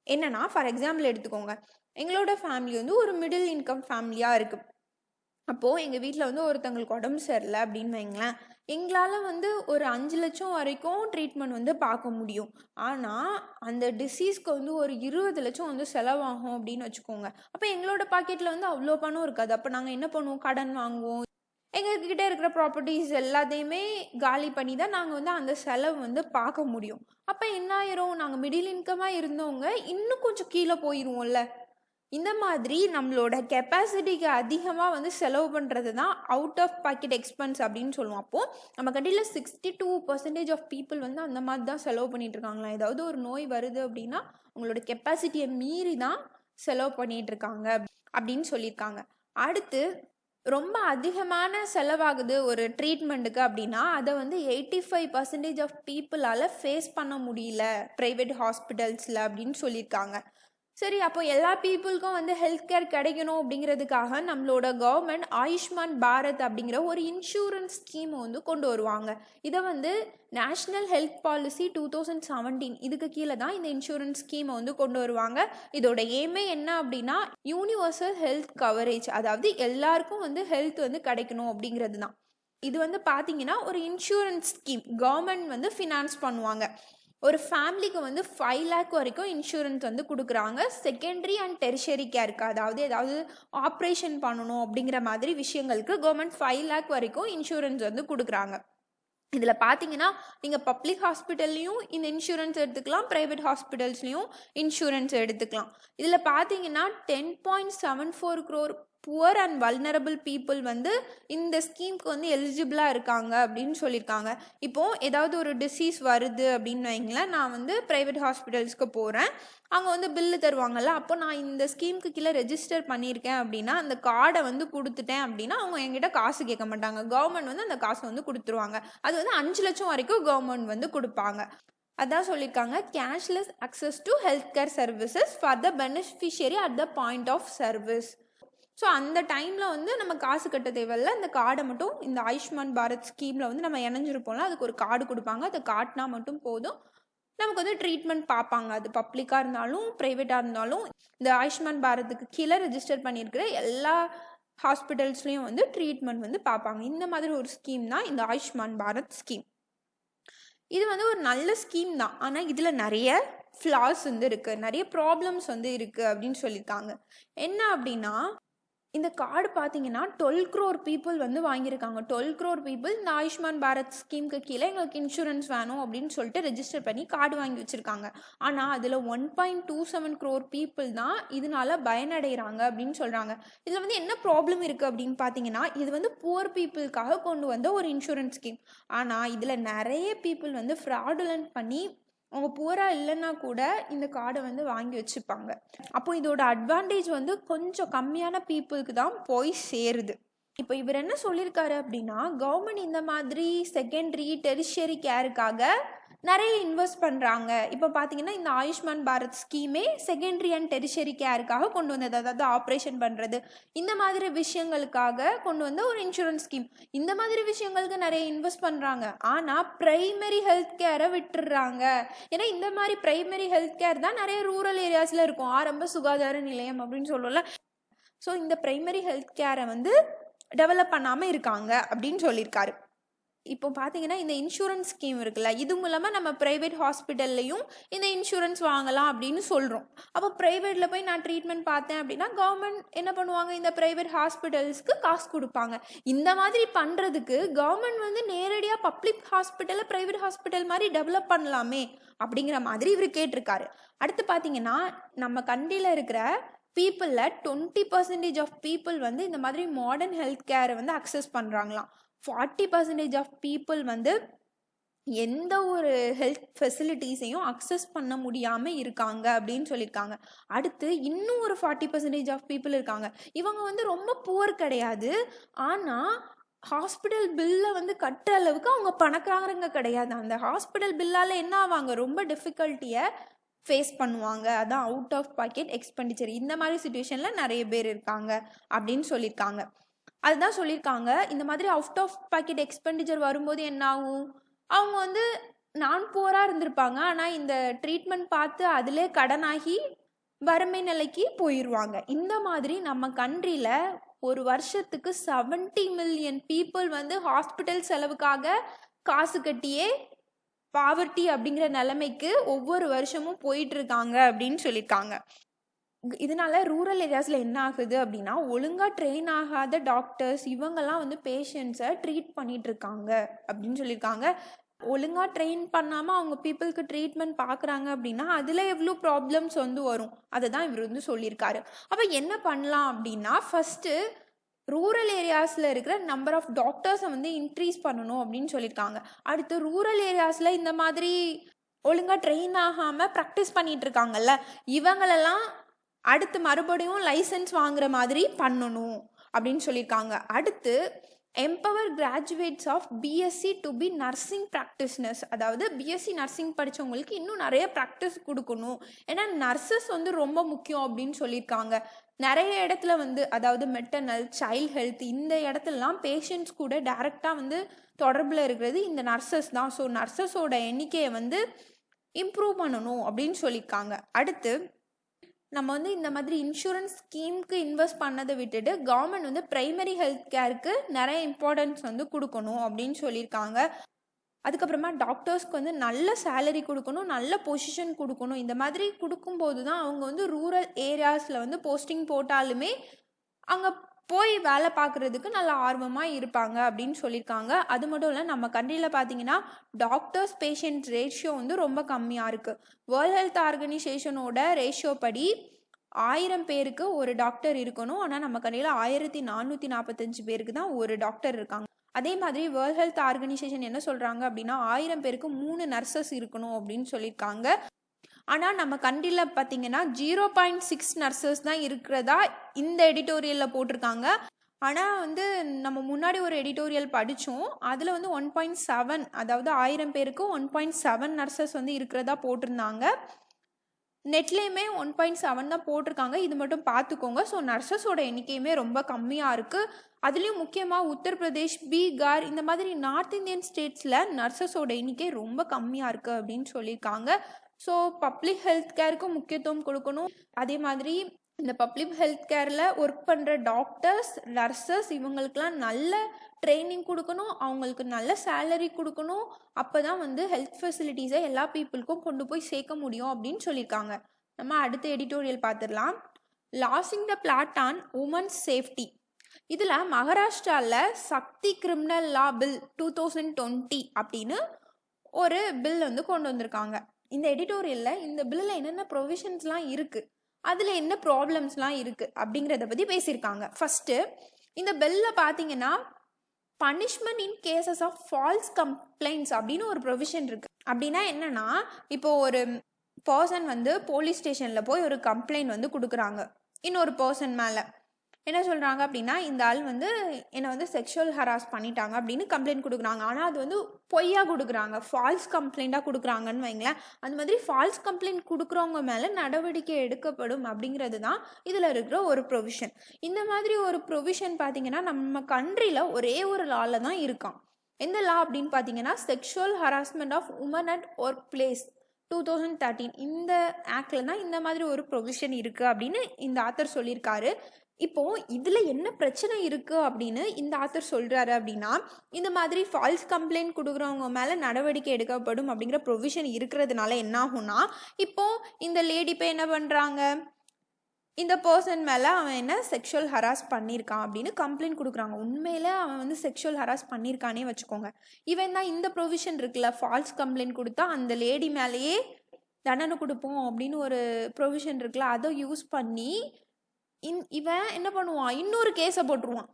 என்னன்னா, ஃபார் எக்ஸாம்பிள் எடுத்துக்கோங்க, எங்களோட ஃபேமிலி வந்து ஒரு மிடில் இன்கம் ஃபேமிலியாக இருக்குது. அப்போது எங்கள் வீட்டில் வந்து ஒருத்தவங்களுக்கு உடம்பு சரியில்லை அப்படின்னு வைங்களேன், எங்களால் வந்து ஒரு 5 லட்சம் வரைக்கும் ட்ரீட்மெண்ட் வந்து பார்க்க முடியும். ஆனால் அந்த டிசீஸ்க்கு வந்து ஒரு 20 லட்சம் வந்து செலவாகும் அப்படின்னு வச்சுக்கோங்க. அப்போ எங்களோட பாக்கெட்டில் வந்து அவ்வளோ பணம் இருக்காது. அப்போ நாங்கள் என்ன பண்ணுவோம், கடன் வாங்குவோம். எங்ககிட்ட இருக்கிற ப்ராப்பர்ட்டிஸ் எல்லாத்தையுமே காலி பண்ணி தான் நாங்கள் வந்து அந்த செலவு வந்து பார்க்க முடியும். அப்போ என்ன ஆயிரும், நாங்கள் மிடில் இன்கமாக இருந்தவங்க இன்னும் கொஞ்சம் கீழே போயிடுவோம்ல. இந்த மாதிரி நம்மளோட கெப்பாசிட்டிக்கு அதிகமாக வந்து செலவு பண்ணுறது தான் அவுட் ஆஃப் பாக்கெட் எக்ஸ்பென்ஸ் அப்படின்னு சொல்லுவோம். அப்போது நம்ம கண்டியில் 62% ஆஃப் பீப்புள் வந்து அந்த மாதிரி தான் செலவு பண்ணிட்டு இருக்காங்களா. ஏதாவது ஒரு நோய் வருது அப்படின்னா உங்களோட கெப்பாசிட்டியை மீறி தான் செலவு பண்ணிட்டு இருக்காங்க அப்படின்னு சொல்லியிருக்காங்க. அடுத்து ரொம்ப அதிகமான செலவாகுது ஒரு ட்ரீட்மெண்ட்டுக்கு அப்படின்னா அதை வந்து 85% ஆஃப் பீப்புளால் ஃபேஸ் பண்ண முடியல ப்ரைவேட் ஹாஸ்பிட்டல்ஸில் அப்படின்னு சொல்லியிருக்காங்க. சரி, அப்போ எல்லா பீப்புளுக்கும் வந்து ஹெல்த் கேர் கிடைக்கணும் அப்படிங்கிறதுக்காக நம்மளோட கவர்மெண்ட் ஆயுஷ்மான் பாரத் அப்படிங்கிற ஒரு இன்சூரன்ஸ் ஸ்கீமை வந்து கொண்டு வருவாங்க. இதை வந்து நேஷ்னல் ஹெல்த் பாலிசி 2017 இதுக்கு கீழே தான் இந்த இன்சூரன்ஸ் ஸ்கீமை வந்து கொண்டு வருவாங்க. இதோட எய்மே என்ன அப்படின்னா யூனிவர்சல் ஹெல்த் கவரேஜ், அதாவது எல்லாருக்கும் வந்து ஹெல்த் வந்து கிடைக்கணும் அப்படிங்கிறது தான். இது வந்து பார்த்தீங்கன்னா ஒரு இன்சூரன்ஸ் ஸ்கீம் கவர்மெண்ட் வந்து ஃபினான்ஸ் பண்ணுவாங்க. ஒரு ஃபேமிலிக்கு வந்து 5 lakh வரைக்கும் இன்சூரன்ஸ் வந்து கொடுக்குறாங்க. செகண்டரி அண்ட் டெரிஷரி கேருக்கு, அதாவது ஏதாவது ஆப்ரேஷன் பண்ணணும் அப்படிங்கிற மாதிரி விஷயங்களுக்கு கவர்மெண்ட் 5 lakh வரைக்கும் இன்சூரன்ஸ் வந்து கொடுக்குறாங்க. இதில் பார்த்தீங்கன்னா நீங்கள் பப்ளிக் ஹாஸ்பிட்டல்லையும் இந்த இன்சூரன்ஸ் எடுத்துக்கலாம், ப்ரைவேட் ஹாஸ்பிட்டல்ஸ்லையும் இன்சூரன்ஸ் எடுத்துக்கலாம். இதில் பார்த்தீங்கன்னா 10.74 crore poor and vulnerable people வந்து இந்த ஸ்கீம்க்கு வந்து எலிஜிபிளாக இருக்காங்க அப்படின்னு சொல்லியிருக்காங்க. இப்போது ஏதாவது ஒரு டிசீஸ் வருது அப்படின்னு வைங்களேன், நான் வந்து ப்ரைவேட் ஹாஸ்பிட்டல்ஸ்க்கு போகிறேன், அவங்க வந்து பில்லு தருவாங்கள்ல. அப்போ நான் இந்த ஸ்கீமுக்கு கீழே ரெஜிஸ்டர் பண்ணியிருக்கேன் அப்படின்னா அந்த கார்டை வந்து கொடுத்துட்டேன் அப்படின்னா அவங்க என்கிட்ட காசு கேட்க மாட்டாங்க. கவர்மெண்ட் வந்து அந்த காசை வந்து கொடுத்துருவாங்க. அது வந்து 5 லட்சம் வரைக்கும் கவர்மெண்ட் வந்து கொடுப்பாங்க. அதான் சொல்லியிருக்காங்க, cashless access to health care services for the beneficiary at the point of service. So அந்த டைமில் வந்து நம்ம காசு கட்ட தேவையில்ல. அந்த கார்டை மட்டும் இந்த ஆயுஷ்மான் பாரத் ஸ்கீமில் வந்து நம்ம இணைஞ்சிருப்போம்ல, அதுக்கு ஒரு கார்டு கொடுப்பாங்க. அதை காட்டினா மட்டும் போதும், நமக்கு வந்து ட்ரீட்மெண்ட் பார்ப்பாங்க. அது பப்ளிக்காக இருந்தாலும் ப்ரைவேட்டாக இருந்தாலும் இந்த ஆயுஷ்மான் பாரத்துக்கு கீழே ரெஜிஸ்டர் பண்ணியிருக்கிற எல்லா ஹாஸ்பிட்டல்ஸ்லேயும் வந்து ட்ரீட்மெண்ட் வந்து பார்ப்பாங்க. இந்த மாதிரி ஒரு ஸ்கீம் தான் இந்த ஆயுஷ்மான் பாரத் ஸ்கீம். இது வந்து ஒரு நல்ல ஸ்கீம் தான், ஆனால் இதில் நிறைய ஃப்ளாஸ் வந்து இருக்குது, நிறைய ப்ராப்ளம்ஸ் வந்து இருக்குது அப்படின்னு சொல்லியிருக்காங்க. என்ன அப்படின்னா இந்த கார்டு பார்த்தீங்கன்னா 12 crore பீப்புள் வந்து வாங்கியிருக்காங்க. 12 crore பீப்புள் இந்த ஆயுஷ்மான் பாரத் ஸ்கீமுக்கு கீழே எங்களுக்கு இன்சூரன்ஸ் வேணும் அப்படின்னு சொல்லிட்டு ரெஜிஸ்டர் பண்ணி கார்டு வாங்கி வச்சுருக்காங்க. ஆனால் அதில் 1.27 crore பீப்புள் தான் இதனால பயனடைகிறாங்க அப்படின்னு சொல்கிறாங்க. இதில் வந்து என்ன ப்ராப்ளம் இருக்குது அப்படின்னு பார்த்தீங்கன்னா, இது வந்து புவர் பீப்புளுக்காக கொண்டு வந்த ஒரு இன்சூரன்ஸ் ஸ்கீம். ஆனால் இதில் நிறைய பீப்புள் வந்து ஃப்ராடுலன்ட் பண்ணி அவங்க புவராக இல்லைன்னா கூட இந்த கார்டை வந்து வாங்கி வச்சுப்பாங்க. அப்போ இதோட அட்வான்டேஜ் வந்து கொஞ்சம் கம்மியான பீப்புளுக்கு தான் போய் சேருது. இப்போ இவர் என்ன சொல்லியிருக்காரு அப்படின்னா, கவர்மெண்ட் இந்த மாதிரி செகண்டரி டெரிஷரி கேருக்காக நிறைய இன்வெஸ்ட் பண்ணுறாங்க. இப்போ பார்த்தீங்கன்னா இந்த ஆயுஷ்மான் பாரத் ஸ்கீமே செகண்டரி அண்ட் டெரிஷரி கேருக்காக கொண்டு வந்தது, அதாவது ஆப்ரேஷன் பண்ணுறது இந்த மாதிரி விஷயங்களுக்காக கொண்டு வந்த ஒரு இன்சூரன்ஸ் ஸ்கீம். இந்த மாதிரி விஷயங்களுக்கு நிறைய இன்வெஸ்ட் பண்ணுறாங்க, ஆனால் ப்ரைமரி ஹெல்த் கேரை விட்டுடுறாங்க. ஏன்னா இந்த மாதிரி ப்ரைமரி ஹெல்த் கேர் தான் நிறைய ரூரல் ஏரியாஸில் இருக்கும், ஆரம்ப சுகாதார நிலையம் அப்படின்னு சொல்லல. ஸோ இந்த ப்ரைமரி ஹெல்த் கேரை வந்து டெவலப் பண்ணாமல் இருக்காங்க அப்படின்னு சொல்லியிருக்காரு. இப்போ பார்த்தீங்கன்னா இந்த இன்சூரன்ஸ் ஸ்கீம் இருக்குல்ல, இது மூலமாக நம்ம ப்ரைவேட் ஹாஸ்பிட்டல்லையும் இந்த இன்சூரன்ஸ் வாங்கலாம் அப்படின்னு சொல்கிறோம். அப்போ ப்ரைவேட்டில் போய் நான் ட்ரீட்மெண்ட் பார்த்தேன் அப்படின்னா கவர்மெண்ட் என்ன பண்ணுவாங்க, இந்த ப்ரைவேட் ஹாஸ்பிட்டல்ஸ்க்கு காசு கொடுப்பாங்க. இந்த மாதிரி பண்ணுறதுக்கு கவர்மெண்ட் வந்து நேரடியாக பப்ளிக் ஹாஸ்பிட்டலை ப்ரைவேட் ஹாஸ்பிட்டல் மாதிரி டெவலப் பண்ணலாமே அப்படிங்கிற மாதிரி இவர் கேட்டிருக்காரு. அடுத்து பார்த்தீங்கன்னா நம்ம கண்ட்ரியில் இருக்கிற பீப்புளில் 20% ஆஃப் பீப்புள் வந்து இந்த மாதிரி மாடர்ன் ஹெல்த் கேரை வந்து அக்சஸ் பண்ணுறாங்களாம். 40% ஆஃப் பீப்புள் வந்து எந்த ஒரு ஹெல்த் ஃபெசிலிட்டிஸையும் அக்சஸ் பண்ண முடியாமல் இருக்காங்க அப்படின்னு சொல்லியிருக்காங்க. அடுத்து இன்னும் ஒரு 40% ஆஃப் பீப்புள் இருக்காங்க, இவங்க வந்து ரொம்ப புவர் கிடையாது, ஆனால் ஹாஸ்பிட்டல் பில்லை வந்து கட்டுற அளவுக்கு அவங்க பணக்காரங்க கிடையாது. அந்த ஹாஸ்பிட்டல் பில்லால் என்ன ஆவாங்க, ரொம்ப டிஃபிகல்ட்டியை ஃபேஸ் பண்ணுவாங்க. அதான் அவுட் ஆஃப் பாக்கெட் எக்ஸ்பெண்டிச்சர். இந்த மாதிரி சுச்சுவேஷனில் நிறைய பேர் இருக்காங்க அப்படின்னு சொல்லியிருக்காங்க. அதுதான் சொல்லியிருக்காங்க, இந்த மாதிரி அவுட் ஆஃப் பாக்கெட் எக்ஸ்பெண்டிச்சர் வரும்போது என்ன ஆகும், அவங்க வந்து நான் புவராக இருந்திருப்பாங்க, ஆனால் இந்த ட்ரீட்மெண்ட் பார்த்து அதிலே கடனாகி வறுமை நிலைக்கு போயிடுவாங்க. இந்த மாதிரி நம்ம கண்ட்ரியில் ஒரு வருஷத்துக்கு 70 மில்லியன் பீப்புள் வந்து ஹாஸ்பிட்டல் செலவுக்காக காசு கட்டியே பாவர்ட்டி அப்படிங்கிற நிலைமைக்கு ஒவ்வொரு வருஷமும் போயிட்டு இருக்காங்க அப்படின்னு சொல்லியிருக்காங்க. இதனால ரூரல் ஏரியாஸில் என்ன ஆகுது அப்படின்னா, ஒழுங்காக ட்ரெயின் ஆகாத டாக்டர்ஸ் இவங்கெல்லாம் வந்து பேஷண்ட்ஸை ட்ரீட் பண்ணிட்டு இருக்காங்க அப்படின்னு சொல்லியிருக்காங்க. ஒழுங்காக ட்ரெயின் பண்ணாமல் அவங்க பீப்புளுக்கு ட்ரீட்மெண்ட் பார்க்குறாங்க அப்படின்னா அதில் எவ்வளோ ப்ராப்ளம்ஸ் வந்து வரும், அதை தான் இவர் வந்து சொல்லியிருக்காரு. அப்போ என்ன பண்ணலாம் அப்படின்னா, ஃபஸ்ட்டு ரூரல் ஏரியாஸில் இருக்கிற நம்பர் ஆஃப் டாக்டர்ஸை வந்து இன்க்ரீஸ் பண்ணணும் அப்படின்னு சொல்லியிருக்காங்க. அடுத்து ரூரல் ஏரியாஸில் இந்த மாதிரி ஒழுங்காக ட்ரெயின் ஆகாமல் ப்ராக்டிஸ் பண்ணிகிட்டு இருக்காங்கல்ல, இவங்களெல்லாம் அடுத்து மறுபடியும் லைசன்ஸ் வாங்குற மாதிரி பண்ணணும் அப்படின்னு சொல்லியிருக்காங்க. அடுத்து empower graduates of BSc to B nursing practitioners, அதாவது பிஎஸ்சி நர்சிங் படித்தவங்களுக்கு இன்னும் நிறைய ப்ராக்டிஸ் கொடுக்கணும். ஏன்னா நர்சஸ் வந்து ரொம்ப முக்கியம் அப்படின்னு சொல்லியிருக்காங்க. நிறைய இடத்துல வந்து அதாவது மெட்டர்னல் சைல்ட் ஹெல்த் இந்த இடத்துலலாம் பேஷண்ட்ஸ் கூட டைரெக்டாக வந்து தொடர்பில் இருக்கிறது இந்த நர்சஸ் தான். ஸோ நர்சஸோட எண்ணிக்கையை வந்து இம்ப்ரூவ் பண்ணணும் அப்படின்னு சொல்லியிருக்காங்க. அடுத்து நம்ம வந்து இந்த மாதிரி இன்சூரன்ஸ் ஸ்கீமுக்கு இன்வெஸ்ட் பண்ணதை விட்டுட்டு கவர்மெண்ட் வந்து பிரைமரி ஹெல்த் கேருக்கு நிறைய இம்பார்ட்டன்ஸ் வந்து கொடுக்கணும் அப்படின்னு சொல்லியிருக்காங்க. அதுக்கப்புறமா டாக்டர்ஸ்க்கு வந்து நல்ல சேலரி கொடுக்கணும், நல்ல பொசிஷன் கொடுக்கணும். இந்த மாதிரி கொடுக்கும்போது தான் அவங்க வந்து ரூரல் ஏரியாஸில் வந்து போஸ்டிங் போட்டாலுமே அங்கே போய் வேலை பார்க்குறதுக்கு நல்ல ஆர்வமாக இருப்பாங்க அப்படின்னு சொல்லியிருக்காங்க. அது மட்டும் இல்லை, நம்ம கண்ட்ரியில் பார்த்தீங்கன்னா டாக்டர்ஸ் பேஷண்ட் ரேஷியோ வந்து ரொம்ப கம்மியாக இருக்குது. வேர்ல்ட் ஹெல்த் ஆர்கனைசேஷனோட ரேஷியோ படி 1000 பேருக்கு ஒரு டாக்டர் இருக்கணும். ஆனால் நம்ம கண்ட்ரியில் 1445 பேருக்கு தான் ஒரு டாக்டர் இருக்காங்க. அதே மாதிரி வேர்ல்ட் ஹெல்த் ஆர்கனைசேஷன் என்ன சொல்கிறாங்க அப்படின்னா 1000 பேருக்கு 3 நர்சஸ் இருக்கணும் அப்படின்னு சொல்லியிருக்காங்க. ஆனால் நம்ம கண்ட்ரியில் பார்த்தீங்கன்னா 0.6 நர்சஸ் தான் இருக்கிறதா இந்த எடிட்டோரியலில் போட்டிருக்காங்க. ஆனால் வந்து நம்ம முன்னாடி ஒரு எடிட்டோரியல் படித்தோம், அதில் வந்து 1.7, அதாவது 1000 பேருக்கு 1.7 நர்சஸ் வந்து இருக்கிறதா போட்டிருந்தாங்க. நெட்லேயுமே 1.7 தான் போட்டிருக்காங்க, இது மட்டும் பார்த்துக்கோங்க. ஸோ நர்சஸோட எண்ணிக்கையுமே ரொம்ப கம்மியாக இருக்குது. அதுலேயும் முக்கியமாக உத்தரப்பிரதேஷ், பீகார் இந்த மாதிரி நார்த் இந்தியன் ஸ்டேட்ஸில் நர்சஸோட எண்ணிக்கை ரொம்ப கம்மியாக இருக்குது அப்படின்னு சொல்லியிருக்காங்க. ஸோ பப்ளிக் ஹெல்த் கேருக்கு முக்கியத்துவம் கொடுக்கணும். அதே மாதிரி இந்த பப்ளிக் ஹெல்த் கேரில் ஒர்க் பண்ணுற டாக்டர்ஸ், நர்சஸ் இவங்களுக்கெல்லாம் நல்ல ட்ரைனிங் கொடுக்கணும், அவங்களுக்கு நல்ல சேலரி கொடுக்கணும். அப்போ தான் வந்து ஹெல்த் ஃபெசிலிட்டிஸை எல்லா பீப்புளுக்கும் கொண்டு போய் சேர்க்க முடியும் அப்படின்னு சொல்லியிருக்காங்க. நம்ம அடுத்த எடிட்டோரியல் பார்த்துடலாம். Losing the plot on women's safety. இதில் மகாராஷ்டிராவில் சக்தி கிரிமினல் லா பில் 2020 அப்படின்னு ஒரு பில் வந்து கொண்டு வந்திருக்காங்க. இந்த எடிட்டோரியலில் இந்த பில்லில் என்னென்ன ப்ரொவிஷன்ஸ்லாம் இருக்குது, அதில் என்ன ப்ராப்ளம்ஸ்லாம் இருக்குது அப்படிங்கிறத பற்றி பேசியிருக்காங்க. ஃபஸ்ட்டு இந்த பில்லில் பார்த்தீங்கன்னா punishment in cases of false complaints அப்படின்னு ஒரு ப்ரொவிஷன் இருக்குது. அப்படின்னா என்னென்னா, இப்போது ஒரு பர்சன் வந்து போலீஸ் ஸ்டேஷனில் போய் ஒரு கம்ப்ளைண்ட் வந்து கொடுக்குறாங்க இன்னொரு பர்சன் மேலே. என்ன சொல்கிறாங்க அப்படின்னா, இந்த ஆள் வந்து என்னை வந்து செக்ஷுவல் ஹராஸ் பண்ணிட்டாங்க அப்படின்னு கம்ப்ளைண்ட் கொடுக்குறாங்க. ஆனால் அது வந்து பொய்யா கொடுக்குறாங்க, ஃபால்ஸ் கம்ப்ளைண்ட்டாக கொடுக்குறாங்கன்னு வைங்களேன். அந்த மாதிரி ஃபால்ஸ் கம்ப்ளைண்ட் கொடுக்குறவங்க மேலே நடவடிக்கை எடுக்கப்படும் அப்படிங்கிறது தான் இதில் இருக்கிற ஒரு ப்ரொவிஷன். இந்த மாதிரி ஒரு ப்ரொவிஷன் பார்த்தீங்கன்னா நம்ம கண்ட்ரியில் ஒரே ஒரு லாவில் தான் இருக்கான். எந்த லா அப்படின்னு பார்த்தீங்கன்னா sexual harassment of woman at workplace 2013. இந்த ஆக்டில் தான் இந்த மாதிரி ஒரு ப்ரொவிஷன் இருக்குது அப்படின்னு இந்த ஆத்தர் சொல்லியிருக்காரு. இப்போது இதில் என்ன பிரச்சனை இருக்குது அப்படின்னு இந்த ஆத்தர் சொல்கிறாரு அப்படின்னா, இந்த மாதிரி ஃபால்ஸ் கம்ப்ளைண்ட் கொடுக்குறவங்க மேலே நடவடிக்கை எடுக்கப்படும் அப்படிங்கிற ப்ரொவிஷன் இருக்கிறதுனால என்ன ஆகும்னா, இப்போது இந்த லேடி இப்போ என்ன பண்ணுறாங்க, இந்த பர்சன் மேலே அவன் என்ன செக்ஷுவல் ஹராஸ் பண்ணியிருக்கான் அப்படின்னு கம்ப்ளைண்ட் கொடுக்குறாங்க. உண்மையிலே அவன் வந்து செக்ஷுவல் ஹராஸ் பண்ணியிருக்கானே வச்சுக்கோங்க. இவன் தான் இந்த ப்ரொவிஷன் இருக்குல்ல, ஃபால்ஸ் கம்ப்ளைண்ட் கொடுத்தா அந்த லேடி மேலேயே தண்டனை கொடுப்போம் அப்படின்னு ஒரு ப்ரொவிஷன் இருக்குல்ல, அதை யூஸ் பண்ணி இவன் என்ன பண்ணுவான், இன்னொரு கேஸை போட்டுருவான்.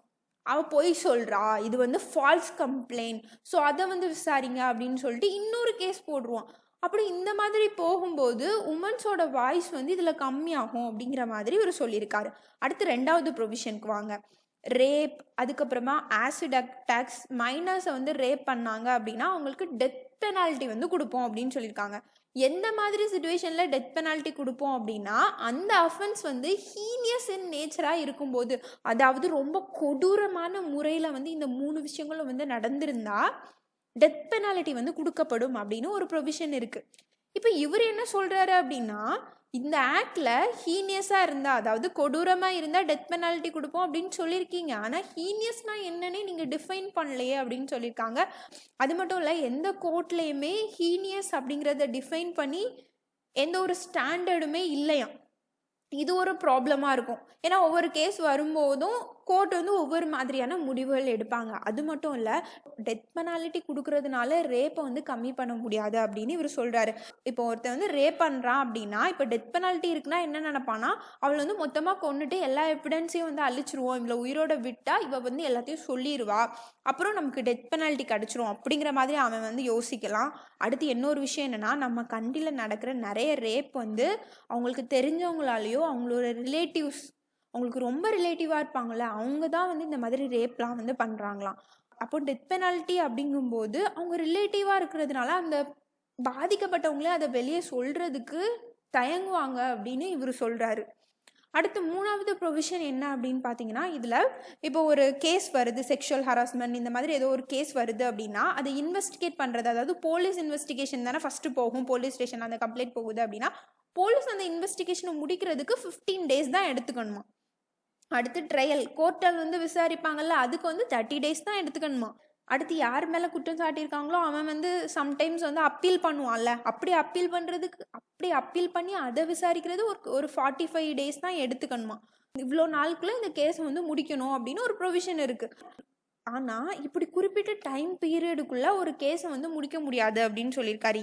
அவள் பொய் சொல்கிறா, இது வந்து ஃபால்ஸ் கம்ப்ளைண்ட், ஸோ அதை வந்து விசாரிங்க அப்படின்னு சொல்லிட்டு இன்னொரு கேஸ் போடுவான். அப்படி இந்த மாதிரி போகும்போது உமன்ஸோட வாய்ஸ் வந்து இதில் கம்மியாகும் அப்படிங்கிற மாதிரி ஒரு சொல்லியிருக்காரு. அடுத்து 2வது ப்ரொவிஷனுக்கு வாங்க. ரேப், அதுக்கப்புறமா ஆசிட் அட்டாக்ஸ், மைனர்ஸை வந்து ரேப் பண்ணாங்க அப்படின்னா அவங்களுக்கு டெத் பெனால்ட்டி வந்து கொடுப்போம் அப்படின்னு சொல்லியிருக்காங்க. எந்த மாதிரி சிச்சுவேஷனில் டெத் பெனால்ட்டி கொடுப்போம் அப்படின்னா, அந்த அஃபென்ஸ் வந்து ஹீனியஸ் இன் நேச்சராக இருக்கும்போது, அதாவது ரொம்ப கொடூரமான முறையில் வந்து இந்த 3 விஷயங்களும் வந்து நடந்திருந்தா டெத் பெனால்ட்டி வந்து கொடுக்கப்படும் அப்படின்னு ஒரு ப்ரொவிஷன் இருக்குது. இப்போ இவர் என்ன சொல்கிறாரு அப்படின்னா, இந்த ஆக்டில் ஹீனியஸாக இருந்தால், அதாவது கொடூரமாக இருந்தால் டெத் பெனால்ட்டி கொடுப்போம் அப்படின்னு சொல்லியிருக்கீங்க. ஆனால் ஹீனியஸ்னால் என்னன்னே நீங்கள் டிஃபைன் பண்ணலையே அப்படின்னு சொல்லியிருக்காங்க. அது மட்டும் இல்லை, எந்த கோர்ட்லேயுமே ஹீனியஸ் அப்படிங்கிறத டிஃபைன் பண்ணி எந்த ஒரு ஸ்டாண்டர்டுமே இல்லையா. இது ஒரு ப்ராப்ளமாக இருக்கும். ஏன்னா ஒவ்வொரு கேஸ் வரும்போதும் கோர்ட் வந்து ஒவ்வொரு மாதிரியான முடிவுகள் எடுப்பாங்க. அது மட்டும் இல்லை, டெத் பெனாலிட்டி கொடுக்கறதுனால ரேப்பை வந்து கம்மி பண்ண முடியாது அப்படின்னு இவர் சொல்கிறாரு. இப்போ ஒருத்தர் வந்து ரேப் பண்ணுறான் அப்படின்னா, இப்போ டெத் பெனால்ட்டி இருக்குன்னா என்ன நினைப்பானா, அவளை வந்து மொத்தமாக கொண்டுட்டு எல்லா எவிடன்ஸையும் வந்து அழிச்சிருவோம், இவளை உயிரோட விட்டா இவ வந்து எல்லாத்தையும் சொல்லிடுவா, அப்புறம் நமக்கு டெத் பெனால்ட்டி கிடச்சிரும் அப்படிங்கிற மாதிரி அவன் வந்து யோசிக்கலாம். அடுத்து இன்னொரு விஷயம் என்னென்னா, நம்ம கண்ட்ரியில் நடக்கிற நிறைய ரேப் வந்து அவங்களுக்கு தெரிஞ்சவங்களாலேயோ அவங்களோட ரிலேட்டிவ்ஸ், அவங்களுக்கு ரொம்ப ரிலேட்டிவாக இருப்பாங்கள்ல, அவங்க தான் வந்து இந்த மாதிரி ரேப்லாம் வந்து பண்ணுறாங்களாம். அப்போ டெத் பெனால்ட்டி அப்படிங்கும்போது அவங்க ரிலேட்டிவாக இருக்கிறதுனால அந்த பாதிக்கப்பட்டவங்களே அதை வெளியே சொல்கிறதுக்கு தயங்குவாங்க அப்படின்னு இவர் சொல்கிறாரு. அடுத்து 3வது ப்ரொவிஷன் என்ன அப்படின்னு பார்த்தீங்கன்னா, இதில் இப்போ ஒரு கேஸ் வருது, செக்ஷுவல் ஹராஸ்மெண்ட் இந்த மாதிரி ஏதோ ஒரு கேஸ் வருது அப்படின்னா, அதை இன்வெஸ்டிகேட் பண்ணுறது, அதாவது போலீஸ் இன்வெஸ்டிகேஷன் தானே ஃபஸ்ட்டு போகும், போலீஸ் ஸ்டேஷன் அந்த கம்ப்ளைண்ட் போகுது அப்படின்னா, போலீஸ் அந்த இன்வெஸ்டிகேஷனை முடிக்கிறதுக்கு 15 days தான் எடுத்துக்கணுமா. அடுத்து ட்ரையல், கோர்ட்டில் வந்து விசாரிப்பாங்கல்ல, அதுக்கு வந்து 30 days தான் எடுத்துக்கணுமா. அடுத்து யார் மேலே குற்றம் சாட்டியிருக்காங்களோ அவன் வந்து சம்டைம்ஸ் வந்து அப்பீல் பண்ணுவான்ல, அப்படி அப்பீல் பண்ணி அதை விசாரிக்கிறது ஒரு 45 days தான் எடுத்துக்கணுமா. இவ்வளோ நாளுக்குள்ளே இந்த கேஸை வந்து முடிக்கணும் அப்படின்னு ஒரு ப்ரொவிஷன் இருக்குது. ஆனால் இப்படி குறிப்பிட்ட டைம் பீரியடுக்குள்ளே ஒரு கேஸை வந்து முடிக்க முடியாது அப்படின்னு சொல்லியிருக்காரு.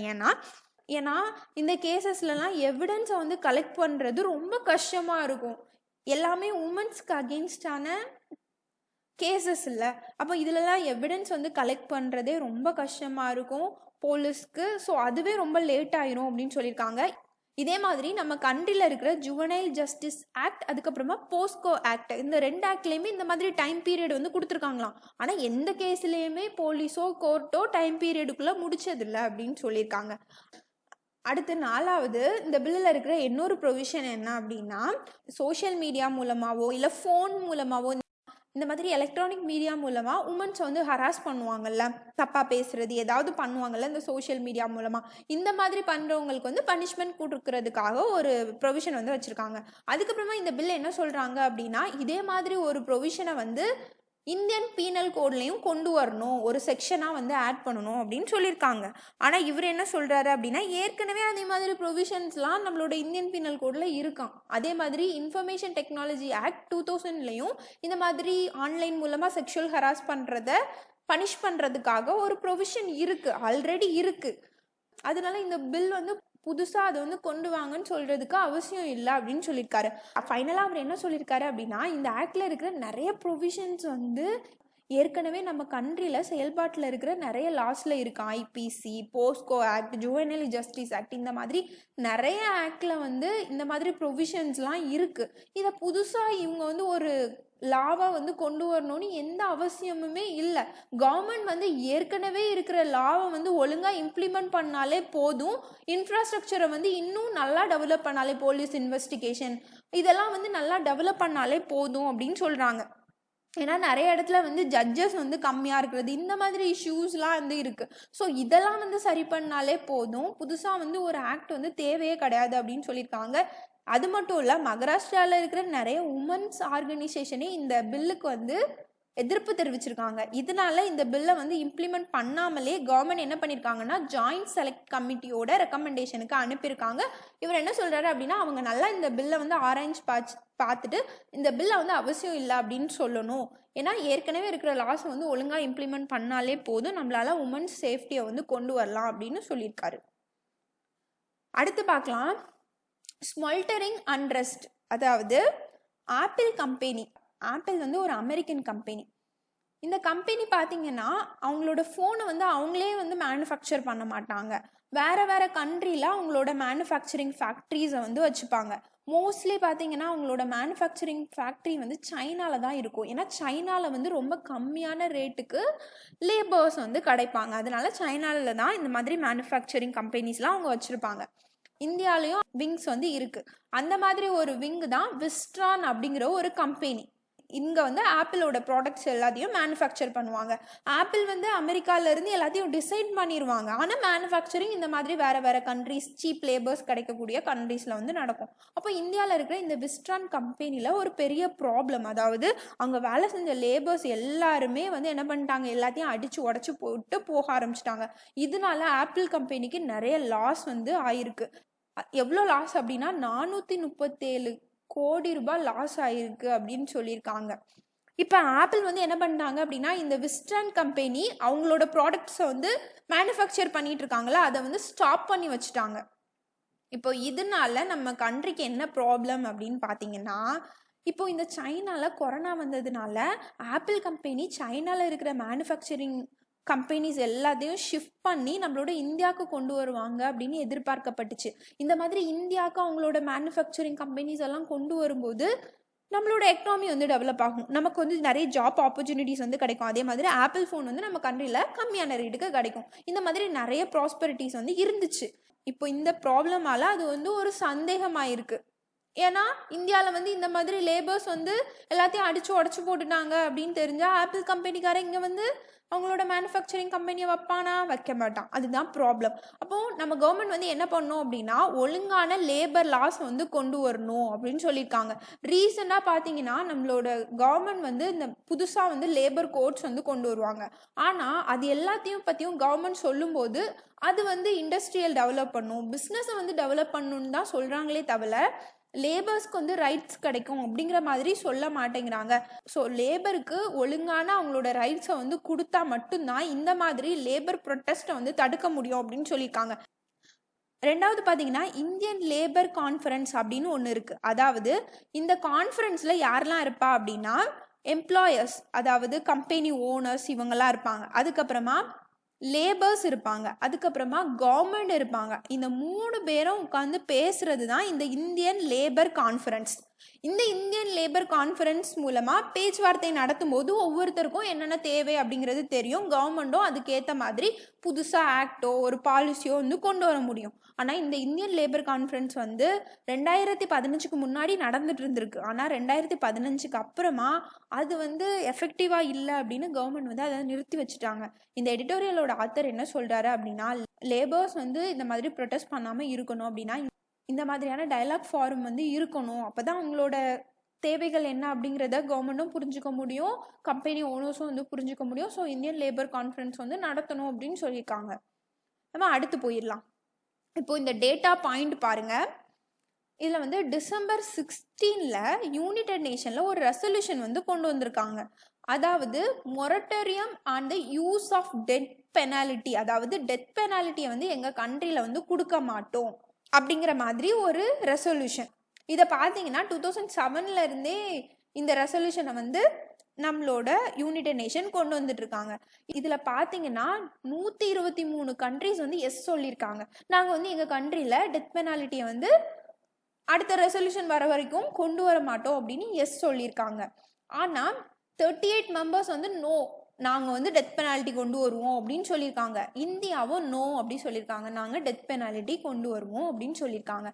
ஏன்னா இந்த கேசஸ்லலாம் எவிடன்ஸை வந்து கலெக்ட் பண்ணுறது ரொம்ப கஷ்டமாக இருக்கும். எல்லாமே உமன்ஸ்க்கு அகெயின்ஸ்டான கேசஸ் இல்லை. அப்போ இதிலலாம் எவிடன்ஸ் வந்து கலெக்ட் பண்ணுறதே ரொம்ப கஷ்டமாக இருக்கும் போலீஸ்க்கு. ஸோ அதுவே ரொம்ப லேட் ஆயிரும் அப்படின்னு சொல்லியிருக்காங்க. இதே மாதிரி நம்ம கண்ட்ரியில் இருக்கிற ஜுவனைல் ஜஸ்டிஸ் ஆக்ட், அதுக்கப்புறமா போஸ்கோ ஆக்ட், இந்த 2 ஆக்ட்லேயுமே இந்த மாதிரி டைம் பீரியட் வந்து கொடுத்துருக்காங்களாம். ஆனால் எந்த கேஸ்லேயுமே போலீஸோ கோர்ட்டோ டைம் பீரியடுக்குள்ளே முடிச்சதில்லை அப்படின்னு சொல்லியிருக்காங்க. அடுத்து 4வது, இந்த பில்லில் இருக்கிற இன்னொரு ப்ரொவிஷன் என்ன அப்படின்னா, சோஷியல் மீடியா மூலமாகவோ இல்லை ஃபோன் மூலமாகவோ, இந்த மாதிரி எலக்ட்ரானிக் மீடியா மூலமாக உமன்ஸை வந்து ஹராஸ் பண்ணுவாங்கல்ல, தப்பாக பேசுகிறது ஏதாவது பண்ணுவாங்கல்ல இந்த சோஷியல் மீடியா மூலமாக, இந்த மாதிரி பண்ணுறவங்களுக்கு வந்து பனிஷ்மெண்ட் கொடுக்கறதுக்காக ஒரு ப்ரொவிஷன் வந்து வச்சுருக்காங்க. அதுக்கப்புறமா இந்த பில் என்ன சொல்கிறாங்க அப்படின்னா, இதே மாதிரி ஒரு ப்ரொவிஷனை வந்து இந்தியன் பீனல் கோட்லையும் கொண்டு வரணும், ஒரு செக்ஷனாக வந்து ஆட் பண்ணணும் அப்படின்னு சொல்லியிருக்காங்க. ஆனால் இவர் என்ன சொல்கிறாரு அப்படின்னா, ஏற்கனவே அதே மாதிரி ப்ரொவிஷன்ஸ்லாம் நம்மளோட இந்தியன் பீனல் கோடில் இருக்கான். அதே மாதிரி இன்ஃபர்மேஷன் டெக்னாலஜி ஆக்ட் 2000லையும் இந்த மாதிரி ஆன்லைன் மூலமாக செக்ஷுவல் ஹராஸ் பண்ணுறத பனிஷ் பண்ணுறதுக்காக ஒரு ப்ரொவிஷன் இருக்குது, ஆல்ரெடி இருக்குது. அதனால இந்த பில் வந்து புதுசாக அதை வந்து கொண்டு வாங்கன்னு சொல்கிறதுக்கு அவசியம் இல்லை அப்படின்னு சொல்லியிருக்காரு. ஃபைனலாக அவர் என்ன சொல்லியிருக்காரு அப்படின்னா, இந்த ஆக்டில் இருக்கிற நிறைய ப்ரொவிஷன்ஸ் வந்து ஏற்கனவே நம்ம கண்ட்ரியில் செயல்பாட்டில் இருக்கிற நிறைய லாஸில் இருக்குது. IPC, POCSO act, juvenile justice act, இந்த மாதிரி நிறைய ஆக்டில் வந்து இந்த மாதிரி ப்ரொவிஷன்ஸ்லாம் இருக்குது. இதை புதுசாக இவங்க வந்து ஒரு லாவை வந்து கொண்டு வரணும்னு எந்த அவசியமுமே இல்லை. கவர்மெண்ட் வந்து ஏற்கனவே இருக்கிற லாவை வந்து ஒழுங்காக இம்ப்ளிமெண்ட் பண்ணாலே போதும். இன்ஃப்ராஸ்ட்ரக்சரை வந்து இன்னும் நல்லா டெவலப் பண்ணாலே, போலீஸ் இன்வெஸ்டிகேஷன் இதெல்லாம் வந்து நல்லா டெவலப் பண்ணாலே போதும் அப்படின்னு சொல்கிறாங்க. ஏன்னா நிறைய இடத்துல வந்து ஜட்ஜஸ் வந்து கம்மியாக இருக்கிறது, இந்த மாதிரி இஷ்யூஸ்லாம் வந்து இருக்குது. ஸோ இதெல்லாம் வந்து சரி பண்ணாலே போதும். புதுசாக வந்து ஒரு ஆக்ட் வந்து தேவையே கிடையாது அப்படின்னு சொல்லியிருக்காங்க. அது மட்டும் இல்லை, மகாராஷ்டிராவில் இருக்கிற நிறைய உமன்ஸ் ஆர்கனைசேஷனே இந்த பில்லுக்கு வந்து எதிர்ப்பு தெரிவிச்சிருக்காங்க. இதனால இந்த பில்லை வந்து இம்ப்ளிமெண்ட் பண்ணாமலே கவர்மெண்ட் என்ன பண்ணியிருக்காங்கன்னா, ஜாயிண்ட் செலக்ட் கமிட்டியோட ரெக்கமெண்டேஷனுக்கு அனுப்பியிருக்காங்க. இவர் என்ன சொல்கிறாரு அப்படின்னா, அவங்க நல்லா இந்த பில்லை வந்து ஆராய்ச்சி பார்த்துட்டு இந்த பில்லை வந்து அவசியம் இல்லை அப்படின்னு சொல்லணும். ஏன்னா ஏற்கனவே இருக்கிற லாஸை வந்து ஒழுங்காக இம்ப்ளிமெண்ட் பண்ணாலே போதும், நம்மளால உமன்ஸ் சேஃப்டியை வந்து கொண்டு வரலாம் அப்படின்னு சொல்லியிருக்காரு. அடுத்து பார்க்கலாம், ஸ்மோல்டரிங் அன்ரெஸ்ட். அதாவது ஆப்பிள் கம்பெனி, ஆப்பிள் வந்து ஒரு அமெரிக்கன் கம்பெனி. இந்த கம்பெனி பார்த்தீங்கன்னா அவங்களோட ஃபோனை வந்து அவங்களே வந்து மேனுஃபேக்சர் பண்ண மாட்டாங்க. வேறு கண்ட்ரியில் அவங்களோட மேனுஃபேக்சரிங் ஃபேக்ட்ரிஸை வந்து வச்சுப்பாங்க. மோஸ்ட்லி பார்த்தீங்கன்னா அவங்களோட மேனுஃபேக்சரிங் ஃபேக்ட்ரி வந்து சைனாவில் தான் இருக்கும். ஏன்னா சைனாவில் வந்து ரொம்ப கம்மியான ரேட்டுக்கு லேபர்ஸ் வந்து கிடைப்பாங்க. அதனால சைனாவில் தான் இந்த மாதிரி மேனுஃபேக்சரிங் கம்பெனிஸ்லாம் அவங்க வச்சுருப்பாங்க. இந்தியாவிலையும் விங்ஸ் வந்து இருக்குது. அந்த மாதிரி ஒரு விங்கு தான் விஸ்ட்ரான் அப்படிங்கிற ஒரு கம்பெனி. இங்கே வந்து ஆப்பிளோட ப்ராடக்ட்ஸ் எல்லாத்தையும் மேனுஃபேக்சர் பண்ணுவாங்க. ஆப்பிள் வந்து அமெரிக்காவிலேருந்து எல்லாத்தையும் டிசைன் பண்ணிடுவாங்க. ஆனால் மேனுஃபேக்சரிங் இந்த மாதிரி வேறு வேறு கண்ட்ரீஸ், சீப் லேபர்ஸ் கிடைக்கக்கூடிய கண்ட்ரீஸில் வந்து நடக்கும். அப்போ இந்தியாவில் இருக்கிற இந்த விஸ்ட்ரான் கம்பெனியில் ஒரு பெரிய ப்ராப்ளம், அதாவது அங்கே வேலை செஞ்ச லேபர்ஸ் எல்லாருமே வந்து என்ன பண்ணிட்டாங்க, எல்லாத்தையும் அடித்து உடச்சி போட்டு போக ஆரம்பிச்சிட்டாங்க. இதனால ஆப்பிள் கம்பெனிக்கு நிறைய லாஸ் வந்து ஆயிருக்கு. எவ்வளோ லாஸ் அப்படின்னா 437 கோடி ரூபாய் லாஸ் ஆயிருக்கு அப்படின்னு சொல்லியிருக்காங்க. இப்போ ஆப்பிள் வந்து என்ன பண்ணிட்டாங்க அப்படின்னா, இந்த விஸ்ட்ரான் கம்பெனி அவங்களோட ப்ராடக்ட்ஸை வந்து மேனுஃபேக்சர் பண்ணிட்டு இருக்காங்களா, அதை வந்து ஸ்டாப் பண்ணி வச்சுட்டாங்க. இப்போ இதனால நம்ம கண்ட்ரிக்கு என்ன ப்ராப்ளம் அப்படின்னு பார்த்தீங்கன்னா, இப்போ இந்த சைனாவில் கொரோனா வந்ததுனால ஆப்பிள் கம்பெனி சைனாவில் இருக்கிற மேனுஃபேக்சரிங் கம்பெனிஸ் எல்லாத்தையும் ஷிஃப்ட் பண்ணி நம்மளோட இந்தியாவுக்கு கொண்டு வருவாங்க அப்படின்னு எதிர்பார்க்கப்பட்டுச்சு. இந்த மாதிரி இந்தியாவுக்கு அவங்களோட மேனுஃபேக்சரிங் கம்பெனிஸ் எல்லாம் கொண்டு வரும்போது நம்மளோட எக்கனாமி வந்து டெவலப் ஆகும், நமக்கு வந்து நிறைய ஜாப் ஆப்பர்ச்சுனிட்டிஸ் வந்து கிடைக்கும். அதே மாதிரி ஆப்பிள் ஃபோன் வந்து நம்ம கண்ட்ரியில் கம்மியான ரேட்டுக்கு கிடைக்கும். இந்த மாதிரி நிறைய ப்ராஸ்பரிட்டிஸ் வந்து இருந்துச்சு. இப்போ இந்த ப்ராப்ளமால அது வந்து ஒரு சந்தேகமாயிருக்கு. ஏன்னா இந்தியாவில் வந்து இந்த மாதிரி லேபர்ஸ் வந்து எல்லாத்தையும் அடித்து உடச்சி போட்டுட்டாங்க அப்படின்னு தெரிஞ்சால் ஆப்பிள் கம்பெனிக்காரன் இங்கே வந்து அவங்களோட மேனுஃபேக்சரிங் கம்பெனியை வைப்பானா, வைக்க மாட்டான். அதுதான் ப்ராப்ளம். அப்போது நம்ம கவர்மெண்ட் வந்து என்ன பண்ணணும் அப்படின்னா, ஒழுங்கான லேபர் லாஸ் வந்து கொண்டு வரணும் அப்படின்னு சொல்லியிருக்காங்க. ரீசெண்டாக பார்த்தீங்கன்னா நம்மளோட கவர்மெண்ட் வந்து இந்த புதுசாக வந்து லேபர் கோட்ஸ் வந்து கொண்டு வருவாங்க. ஆனால் அது எல்லாத்தையும் பற்றியும் கவர்மெண்ட் சொல்லும்போது அது வந்து இண்டஸ்ட்ரியல் டெவலப் பண்ணும், பிஸ்னஸை வந்து டெவலப் பண்ணணுன்னு தான் சொல்கிறாங்களே தவிர லேபர்ஸ்க்கு வந்து ரைட்ஸ் கிடைக்கும் அப்படிங்கிற மாதிரி சொல்ல மாட்டேங்கிறாங்க. ஸோ லேபருக்கு ஒழுங்கான அவங்களோட ரைட்ஸை வந்து கொடுத்தா மட்டும்தான் இந்த மாதிரி லேபர் ப்ரொட்டஸ்ட்டை வந்து தடுக்க முடியும் அப்படின்னு சொல்லியிருக்காங்க. ரெண்டாவது பார்த்தீங்கன்னா இந்தியன் லேபர் கான்ஃபரன்ஸ் அப்படின்னு ஒன்று இருக்குது. அதாவது இந்த கான்ஃபரன்ஸில் யாரெல்லாம் இருப்பா அப்படின்னா, எம்ப்ளாயர்ஸ், அதாவது கம்பெனி ஓனர்ஸ் இவங்கெல்லாம் இருப்பாங்க. அதுக்கப்புறமா லேபர்ஸ் இருப்பாங்க, அதுக்கப்புறமா கவர்மெண்ட் இருப்பாங்க. இந்த 3 பேரும் உட்காந்து பேசுறது தான் இந்த இந்தியன் லேபர் கான்ஃபரன்ஸ். இந்த இந்தியன் லேபர் கான்ஃபரன்ஸ் மூலமாக பேச்சுவார்த்தை நடத்தும் போது ஒவ்வொருத்தருக்கும் என்னென்ன தேவை அப்படிங்கிறது தெரியும். கவர்மெண்ட்டும் அதுக்கேற்ற மாதிரி புதுசாக ஆக்டோ ஒரு பாலிசியோ வந்து கொண்டு வர முடியும். ஆனால் இந்த இந்தியன் லேபர் கான்ஃபரன்ஸ் வந்து 2015க்கு முன்னாடி நடந்துட்டு இருந்திருக்கு. ஆனால் 2015க்கு அப்புறமா அது வந்து எஃபெக்டிவாக இல்லை அப்படின்னு கவர்மெண்ட் வந்து அதை நிறுத்தி வச்சுட்டாங்க. இந்த எடிட்டோரியலோட ஆத்தர் என்ன சொல்கிறாரு அப்படின்னா, லேபர்ஸ் வந்து இந்த மாதிரி ப்ரொட்டஸ்ட் பண்ணாமல் இருக்கணும் அப்படின்னா இந்த மாதிரியான டயலாக் ஃபாரம் வந்து இருக்கணும். அப்போ தான் அவங்களோட தேவைகள் என்ன அப்படிங்கிறத கவர்மெண்ட்டும் புரிஞ்சுக்க முடியும், கம்பெனி ஓனர்ஸும் வந்து புரிஞ்சுக்க முடியும். ஸோ இந்தியன் லேபர் கான்ஃபரன்ஸ் வந்து நடத்தணும் அப்படின்னு சொல்லியிருக்காங்க. நம்ம அடுத்து போயிடலாம். இப்போ இந்த டேட்டா பாயிண்ட் பாருங்கள். இதில் வந்து டிசம்பர் 16 யுனைடெட் நேஷனில் ஒரு ரெசல்யூஷன் வந்து கொண்டு வந்திருக்காங்க. அதாவது moratorium on the use of death penalty, அதாவது டெத் பெனாலிட்டியை வந்து எங்கள் கண்ட்ரியில் வந்து கொடுக்க மாட்டோம் அப்படிங்கிற மாதிரி ஒரு ரெசல்யூஷன். இதை பார்த்தீங்கன்னா 2007 இருந்தே இந்த ரெசல்யூஷனை வந்து நம்மளோட யுனைடெட் நேஷன் கொண்டு வந்துட்டு இருக்காங்க. இதில் பார்த்தீங்கன்னா 123 கண்ட்ரிஸ் வந்து எஸ் சொல்லியிருக்காங்க. நாங்கள் வந்து எங்கள் கண்ட்ரியில் டெத் பெனாலிட்டியை வந்து அடுத்த ரெசல்யூஷன் வர வரைக்கும் கொண்டு வர மாட்டோம் அப்படின்னு எஸ் சொல்லியிருக்காங்க. ஆனால் 38 மெம்பர்ஸ் வந்து நோ, நாங்கள் வந்து டெத் பெனால்ட்டி கொண்டு வருவோம் அப்படின்னு சொல்லியிருக்காங்க. இந்தியாவும் நோ அப்படின்னு சொல்லியிருக்காங்க, நாங்கள் டெத் பெனால்ட்டி கொண்டு வருவோம் அப்படின்னு சொல்லியிருக்காங்க.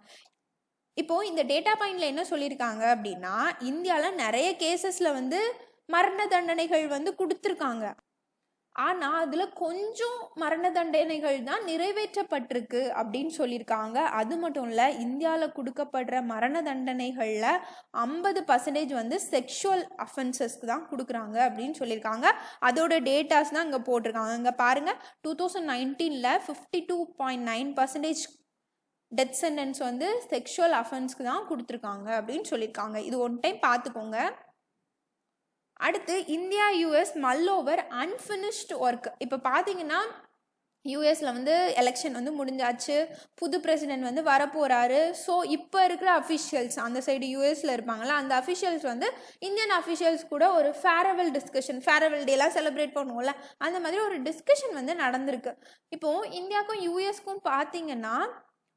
இப்போது இந்த டேட்டா பாயிண்டில் என்ன சொல்லியிருக்காங்க அப்படின்னா, இந்தியாவில் நிறைய கேசஸில் வந்து மரண தண்டனைகள் வந்து கொடுத்துருக்காங்க. ஆனால் அதில் கொஞ்சம் மரண தண்டனைகள் தான் நிறைவேற்றப்பட்டிருக்கு அப்படின்னு சொல்லியிருக்காங்க. அது மட்டும் இல்லை, இந்தியாவில் கொடுக்கப்படுற மரண தண்டனைகளில் 50% வந்து செக்ஷுவல் அஃபென்சஸ்க்கு தான் கொடுக்குறாங்க அப்படின்னு சொல்லியிருக்காங்க. அதோட டேட்டாஸ் தான் இங்கே போட்டிருக்காங்க. இங்கே பாருங்கள், 2019 52.9% டெத் சென்டென்ஸ் வந்து செக்ஷுவல் அஃபென்ஸ்க்கு தான் கொடுத்துருக்காங்க அப்படின்னு சொல்லியிருக்காங்க. இது ஒன் டைம் பார்த்துக்கோங்க. அடுத்து இந்தியா யூஎஸ் மல்லோவர் அன்ஃபினிஷ்டு ஒர்க். இப்போ பார்த்தீங்கன்னா யூஎஸில் வந்து எலெக்ஷன் வந்து முடிஞ்சாச்சு, புது பிரசிடென்ட் வந்து வரப்போகிறாரு. ஸோ இப்போ இருக்கிற அஃபிஷியல்ஸ் அந்த சைடு யூஎஸில் இருப்பாங்களா, அந்த அஃபிஷியல்ஸ் வந்து இந்தியன் அஃபிஷியல்ஸ் கூட ஒரு ஃபேர்வெல் டிஸ்கஷன், ஃபேர்வெல் டேலாம் செலிப்ரேட் பண்ணுவோம்ல, அந்த மாதிரி ஒரு டிஸ்கஷன் வந்து நடந்திருக்கு. இப்போது இந்தியாவுக்கும் யூஎஸ்க்கும் பார்த்தீங்கன்னா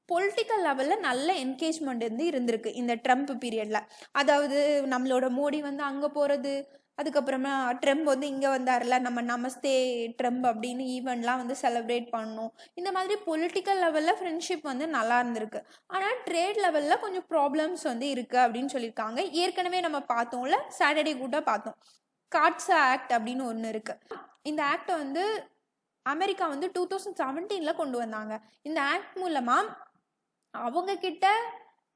பொலிட்டிக்கல் லெவலில் நல்ல என்கேஜ்மெண்ட் வந்து இருந்திருக்கு இந்த ட்ரம்ப் பீரியடில். அதாவது நம்மளோட மோடி வந்து அங்கே போகிறது, அதுக்கப்புறமா ட்ரம்ப் வந்து இங்கே வந்தார்ல, நம்ம நமஸ்தே ட்ரம்ப் அப்படின்னு ஈவெண்ட்லாம் வந்து செலிப்ரேட் பண்ணணும். இந்த மாதிரி பொலிட்டிக்கல் லெவலில் ஃப்ரெண்ட்ஷிப் வந்து நல்லா இருந்திருக்கு. ஆனால் ட்ரேட் லெவலில் கொஞ்சம் ப்ராப்ளம்ஸ் வந்து இருக்குது அப்படின்னு சொல்லியிருக்காங்க. ஏற்கனவே நம்ம பார்த்தோம்ல, சாட்டர்டே கூட பார்த்தோம். காட்ஸா ஆக்ட் அப்படின்னு ஒன்று இருக்குது. இந்த ஆக்டை வந்து அமெரிக்கா வந்து 2017 கொண்டு வந்தாங்க. இந்த ஆக்ட் மூலமாக அவங்க கிட்ட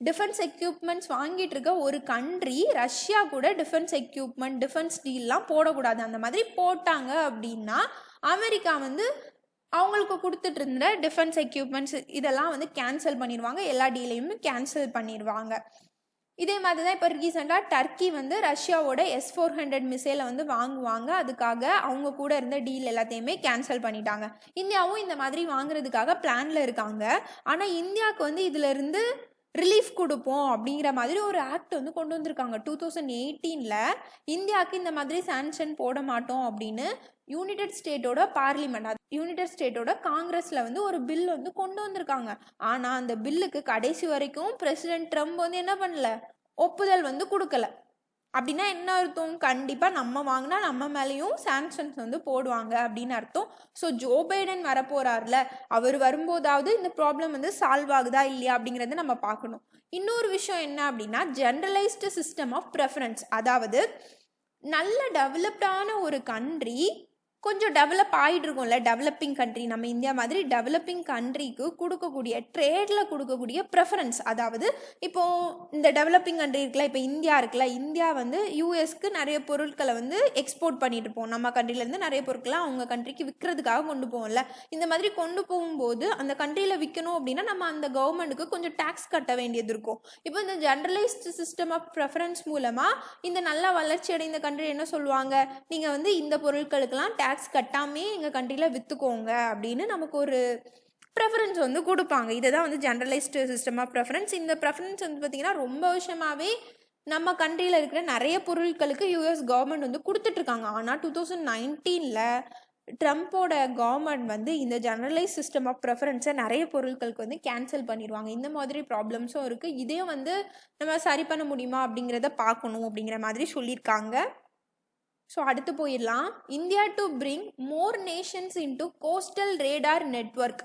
டிஃபென்ஸ் எக்யூப்மெண்ட்ஸ் வாங்கிட்டு இருக்க ஒரு கண்ட்ரி ரஷ்யா கூட டிஃபென்ஸ் எக்யூப்மெண்ட் டிஃபென்ஸ் டீல்லாம் போடக்கூடாது. அந்த மாதிரி போட்டாங்க அப்படின்னா அமெரிக்கா வந்து அவங்களுக்கு கொடுத்துட்டு இருந்த டிஃபென்ஸ் எக்யூப்மெண்ட்ஸ் இதெல்லாம் வந்து கேன்சல் பண்ணிடுவாங்க. எல்லா டீலையுமே கேன்சல் பண்ணிடுவாங்க. இதே மாதிரி தான் இப்போ ரீசெண்டாக டர்க்கி வந்து ரஷ்யாவோட S-400 மிசைலை வந்து வாங்குவாங்க. அதுக்காக அவங்க கூட இருந்த டீல் எல்லாத்தையுமே கேன்சல் பண்ணிட்டாங்க. இந்தியாவும் இந்த மாதிரி வாங்குறதுக்காக பிளான்ல இருக்காங்க. ஆனால் இந்தியாவுக்கு வந்து இதுல இருந்து ரிலீஃப் கொடுப்போம் அப்படிங்கிற மாதிரி ஒரு ஆக்ட் வந்து கொண்டு வந்திருக்காங்க. 2018 இந்தியாவுக்கு இந்த மாதிரி சாங்ஷன் போட மாட்டோம் அப்படின்னு யுனைடெட் ஸ்டேட்டோட பார்லிமெண்ட், யுனைடெட் ஸ்டேட்டோட காங்கிரஸ்ல வந்து ஒரு பில் வந்து கொண்டு வந்திருக்காங்க. ஆனா அந்த பில்லுக்கு கடைசி வரைக்கும் பிரசிடென்ட் ட்ரம்ப் வந்து என்ன பண்ணல, ஒப்புதல் வந்து கொடுக்கல. அப்படின்னா என்ன அர்த்தம்? கண்டிப்பா நம்ம வாங்கினா நம்ம மேலேயும் சாங்ஷன்ஸ் வந்து போடுவாங்க அப்படின்னு அர்த்தம். ஸோ ஜோ பைடன் வரப்போறாருல, அவர் வரும்போதாவது இந்த ப்ராப்ளம் வந்து சால்வ் ஆகுதா இல்லையா அப்படிங்கிறத நம்ம பார்க்கணும். இன்னொரு விஷயம் என்ன அப்படின்னா, ஜென்ரலைஸ்டு சிஸ்டம் ஆஃப் ப்ரெஃபரன்ஸ். அதாவது நல்ல டெவலப்டான ஒரு கண்ட்ரி கொஞ்சம் டெவலப் ஆகிட்டு இருக்கும்ல, டெவலப்பிங் கண்ட்ரி, நம்ம இந்தியா மாதிரி டெவலப்பிங் கண்ட்ரிக்கு கொடுக்கக்கூடிய ட்ரேடில் கொடுக்கக்கூடிய ப்ரெஃபரன்ஸ். அதாவது இப்போது இந்த டெவலப்பிங் கண்ட்ரி இருக்குல்ல, இப்போ இந்தியா இருக்குல்ல, இந்தியா வந்து யூஎஸ்க்கு நிறைய பொருட்களை வந்து எக்ஸ்போர்ட் பண்ணிட்டு இருப்போம். நம்ம கண்ட்ரிலேருந்து நிறைய பொருட்களை அவங்க கண்ட்ரிக்கு விற்கிறதுக்காக கொண்டு போவோம்ல. இந்த மாதிரி கொண்டு போகும்போது அந்த கண்ட்ரியில் விற்கணும் அப்படின்னா நம்ம அந்த கவர்மெண்ட்டுக்கு கொஞ்சம் டேக்ஸ் கட்ட வேண்டியது இருக்கும். இப்போ இந்த ஜென்ரலைஸ்டு சிஸ்டம் ஆஃப் ப்ரெஃபரன்ஸ் மூலமாக இந்த நல்லா வளர்ச்சி அடைந்த கண்ட்ரி என்ன சொல்லுவாங்க, நீங்கள் வந்து இந்த பொருட்களுக்கெல்லாம் டேக்ஸ் கட்டாமே எங்கள் கண்ட்ரியில் விற்றுக்கோங்க அப்படின்னு நமக்கு ஒரு ப்ரெஃபரன்ஸ் வந்து கொடுப்பாங்க. இதை தான் வந்து ஜென்ரலைஸ்டு சிஸ்டம் ஆஃப் ப்ரெஃபரன்ஸ். இந்த ப்ரெஃபரன்ஸ் வந்து பார்த்திங்கன்னா ரொம்ப வருஷமாகவே நம்ம கண்ட்ரியில் இருக்கிற நிறைய பொருட்களுக்கு யூஎஸ் கவர்மெண்ட் வந்து கொடுத்துட்ருக்காங்க. ஆனால் 2019 ட்ரம்ப்போட கவர்மெண்ட் வந்து இந்த ஜெனரலைஸ் சிஸ்டம் ஆஃப் ப்ரெஃபரன்ஸை நிறைய பொருட்களுக்கு வந்து கேன்சல் பண்ணிடுவாங்க. இந்த மாதிரி ப்ராப்ளம்ஸும் இருக்குது. இதையும் வந்து நம்ம சரி பண்ண முடியுமா அப்படிங்கிறத பார்க்கணும் அப்படிங்கிற மாதிரி சொல்லியிருக்காங்க. ஸோ அடுத்து போயிடலாம். India to bring more Nations into coastal radar network.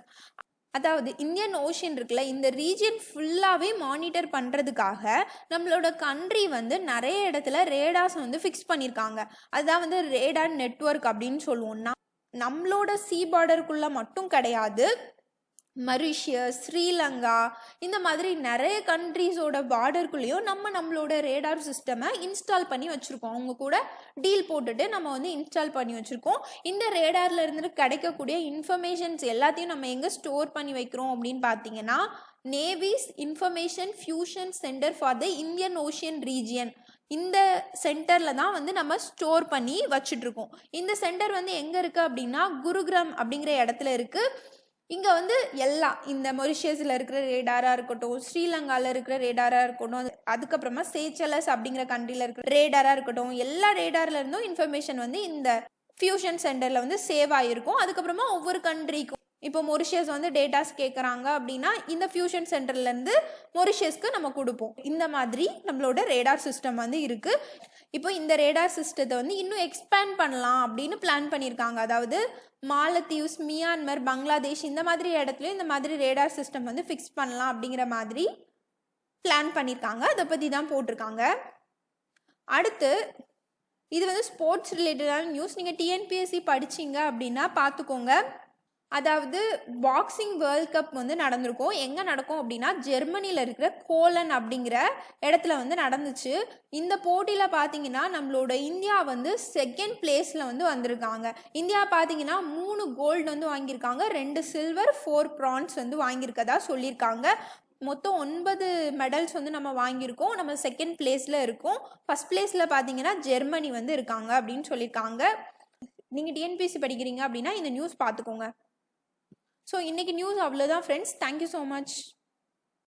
அதாவது இந்தியன் ஓஷன் இருக்குல்ல, இந்த ரீஜியன் ஃபுல்லாகவே மானிட்டர் பண்ணுறதுக்காக நம்மளோட கண்ட்ரி வந்து நிறைய இடத்துல ரேடார்ஸ் வந்து ஃபிக்ஸ் பண்ணியிருக்காங்க. அதுதான் வந்து ரேடார் நெட்வொர்க் அப்படின்னு சொல்லுவோம்னா, நம்மளோட சீ பார்டருக்குள்ளே மட்டும் கிடையாது, மரிஷியஸ், ஸ்ரீலங்கா இந்த மாதிரி நிறைய கண்ட்ரீஸோட பார்டருக்குள்ளேயும் நம்மளோட ரேடார் சிஸ்டமை இன்ஸ்டால் பண்ணி வச்சுருக்கோம். அவங்க கூட டீல் போட்டுட்டு நம்ம வந்து இன்ஸ்டால் பண்ணி வச்சுருக்கோம். இந்த ரேடாரில் இருந்து கிடைக்கக்கூடிய இன்ஃபர்மேஷன்ஸ் எல்லாத்தையும் நம்ம எங்கே ஸ்டோர் பண்ணி வைக்கிறோம் அப்படின்னு பார்த்தீங்கன்னா, navies information fusion centre for the Indian ocean region, இந்த சென்டரில் தான் வந்து நம்ம ஸ்டோர் பண்ணி வச்சுட்ருக்கோம். இந்த சென்டர் வந்து எங்கே இருக்குது அப்படின்னா, குருகிராம் அப்படிங்கிற இடத்துல இருக்குது. இங்கே வந்து எல்லாம் இந்த மொரிஷியஸில் இருக்கிற ரேடாராக இருக்கட்டும், ஸ்ரீலங்காவில் இருக்கிற ரேடாராக இருக்கட்டும், அதுக்கப்புறமா சேச்சலஸ் அப்படிங்கிற கண்ட்ரியில் இருக்கிற ரேடாராக இருக்கட்டும், எல்லா ரேடாரில் இருந்தும் இன்ஃபர்மேஷன் வந்து இந்த ஃபியூஷன் சென்டரில் வந்து சேவ் ஆகிருக்கும். அதுக்கப்புறமா ஒவ்வொரு கண்ட்ரிக்கும் இப்போ மொரிஷியஸ் வந்து டேட்டாஸ் கேட்குறாங்க அப்படின்னா இந்த ஃபியூஷன் சென்டர்லேருந்து மொரிஷியஸ்க்கு நம்ம கொடுப்போம். இந்த மாதிரி நம்மளோட ரேடார் சிஸ்டம் வந்து இருக்குது. இப்போ இந்த ரேடார் சிஸ்டத்தை வந்து இன்னும் எக்ஸ்பேண்ட் பண்ணலாம் அப்படின்னு பிளான் பண்ணியிருக்காங்க. அதாவது மாலத்தீவ்ஸ், மியான்மர், பங்களாதேஷ் இந்த மாதிரி இடத்துலையும் இந்த மாதிரி ரேடார் சிஸ்டம் வந்து ஃபிக்ஸ் பண்ணலாம் அப்படிங்கிற மாதிரி பிளான் பண்ணியிருக்காங்க. அதை பற்றி தான் போட்டிருக்காங்க. அடுத்து இது வந்து ஸ்போர்ட்ஸ் ரிலேட்டடான நியூஸ். நீங்கள் டிஎன்பிஎஸ்சி படிச்சிங்க அப்படின்னா பார்த்துக்கோங்க. அதாவது பாக்ஸிங் வேர்ல்ட் கப் வந்து நடந்திருக்கும். எங்கே நடக்கும் அப்படின்னா, ஜெர்மனியில் இருக்கிற கோலன் அப்படிங்கிற இடத்துல வந்து நடந்துச்சு. இந்த போட்டியில் பார்த்தீங்கன்னா நம்மளோட இந்தியா வந்து செகண்ட் பிளேஸில் வந்து வந்திருக்காங்க. இந்தியா பார்த்தீங்கன்னா 3 கோல்டு வந்து வாங்கியிருக்காங்க, 2 சில்வர், 4 பிரான்ஸ் வந்து வாங்கியிருக்கதா சொல்லியிருக்காங்க. மொத்தம் 9 மெடல்ஸ் வந்து நம்ம வாங்கியிருக்கோம். நம்ம செகண்ட் பிளேஸில் இருக்கோம். ஃபர்ஸ்ட் பிளேஸில் பார்த்தீங்கன்னா ஜெர்மனி வந்து இருக்காங்க அப்படின்னு சொல்லியிருக்காங்க. நீங்கள் டிஎன்பிஎஸ்சி படிக்கிறீங்க அப்படின்னா இந்த நியூஸ் பார்த்துக்கோங்க. ஸோ இன்றைக்கி நியூஸ் அவ்வளோதான் ஃப்ரெண்ட்ஸ். Thank you so much.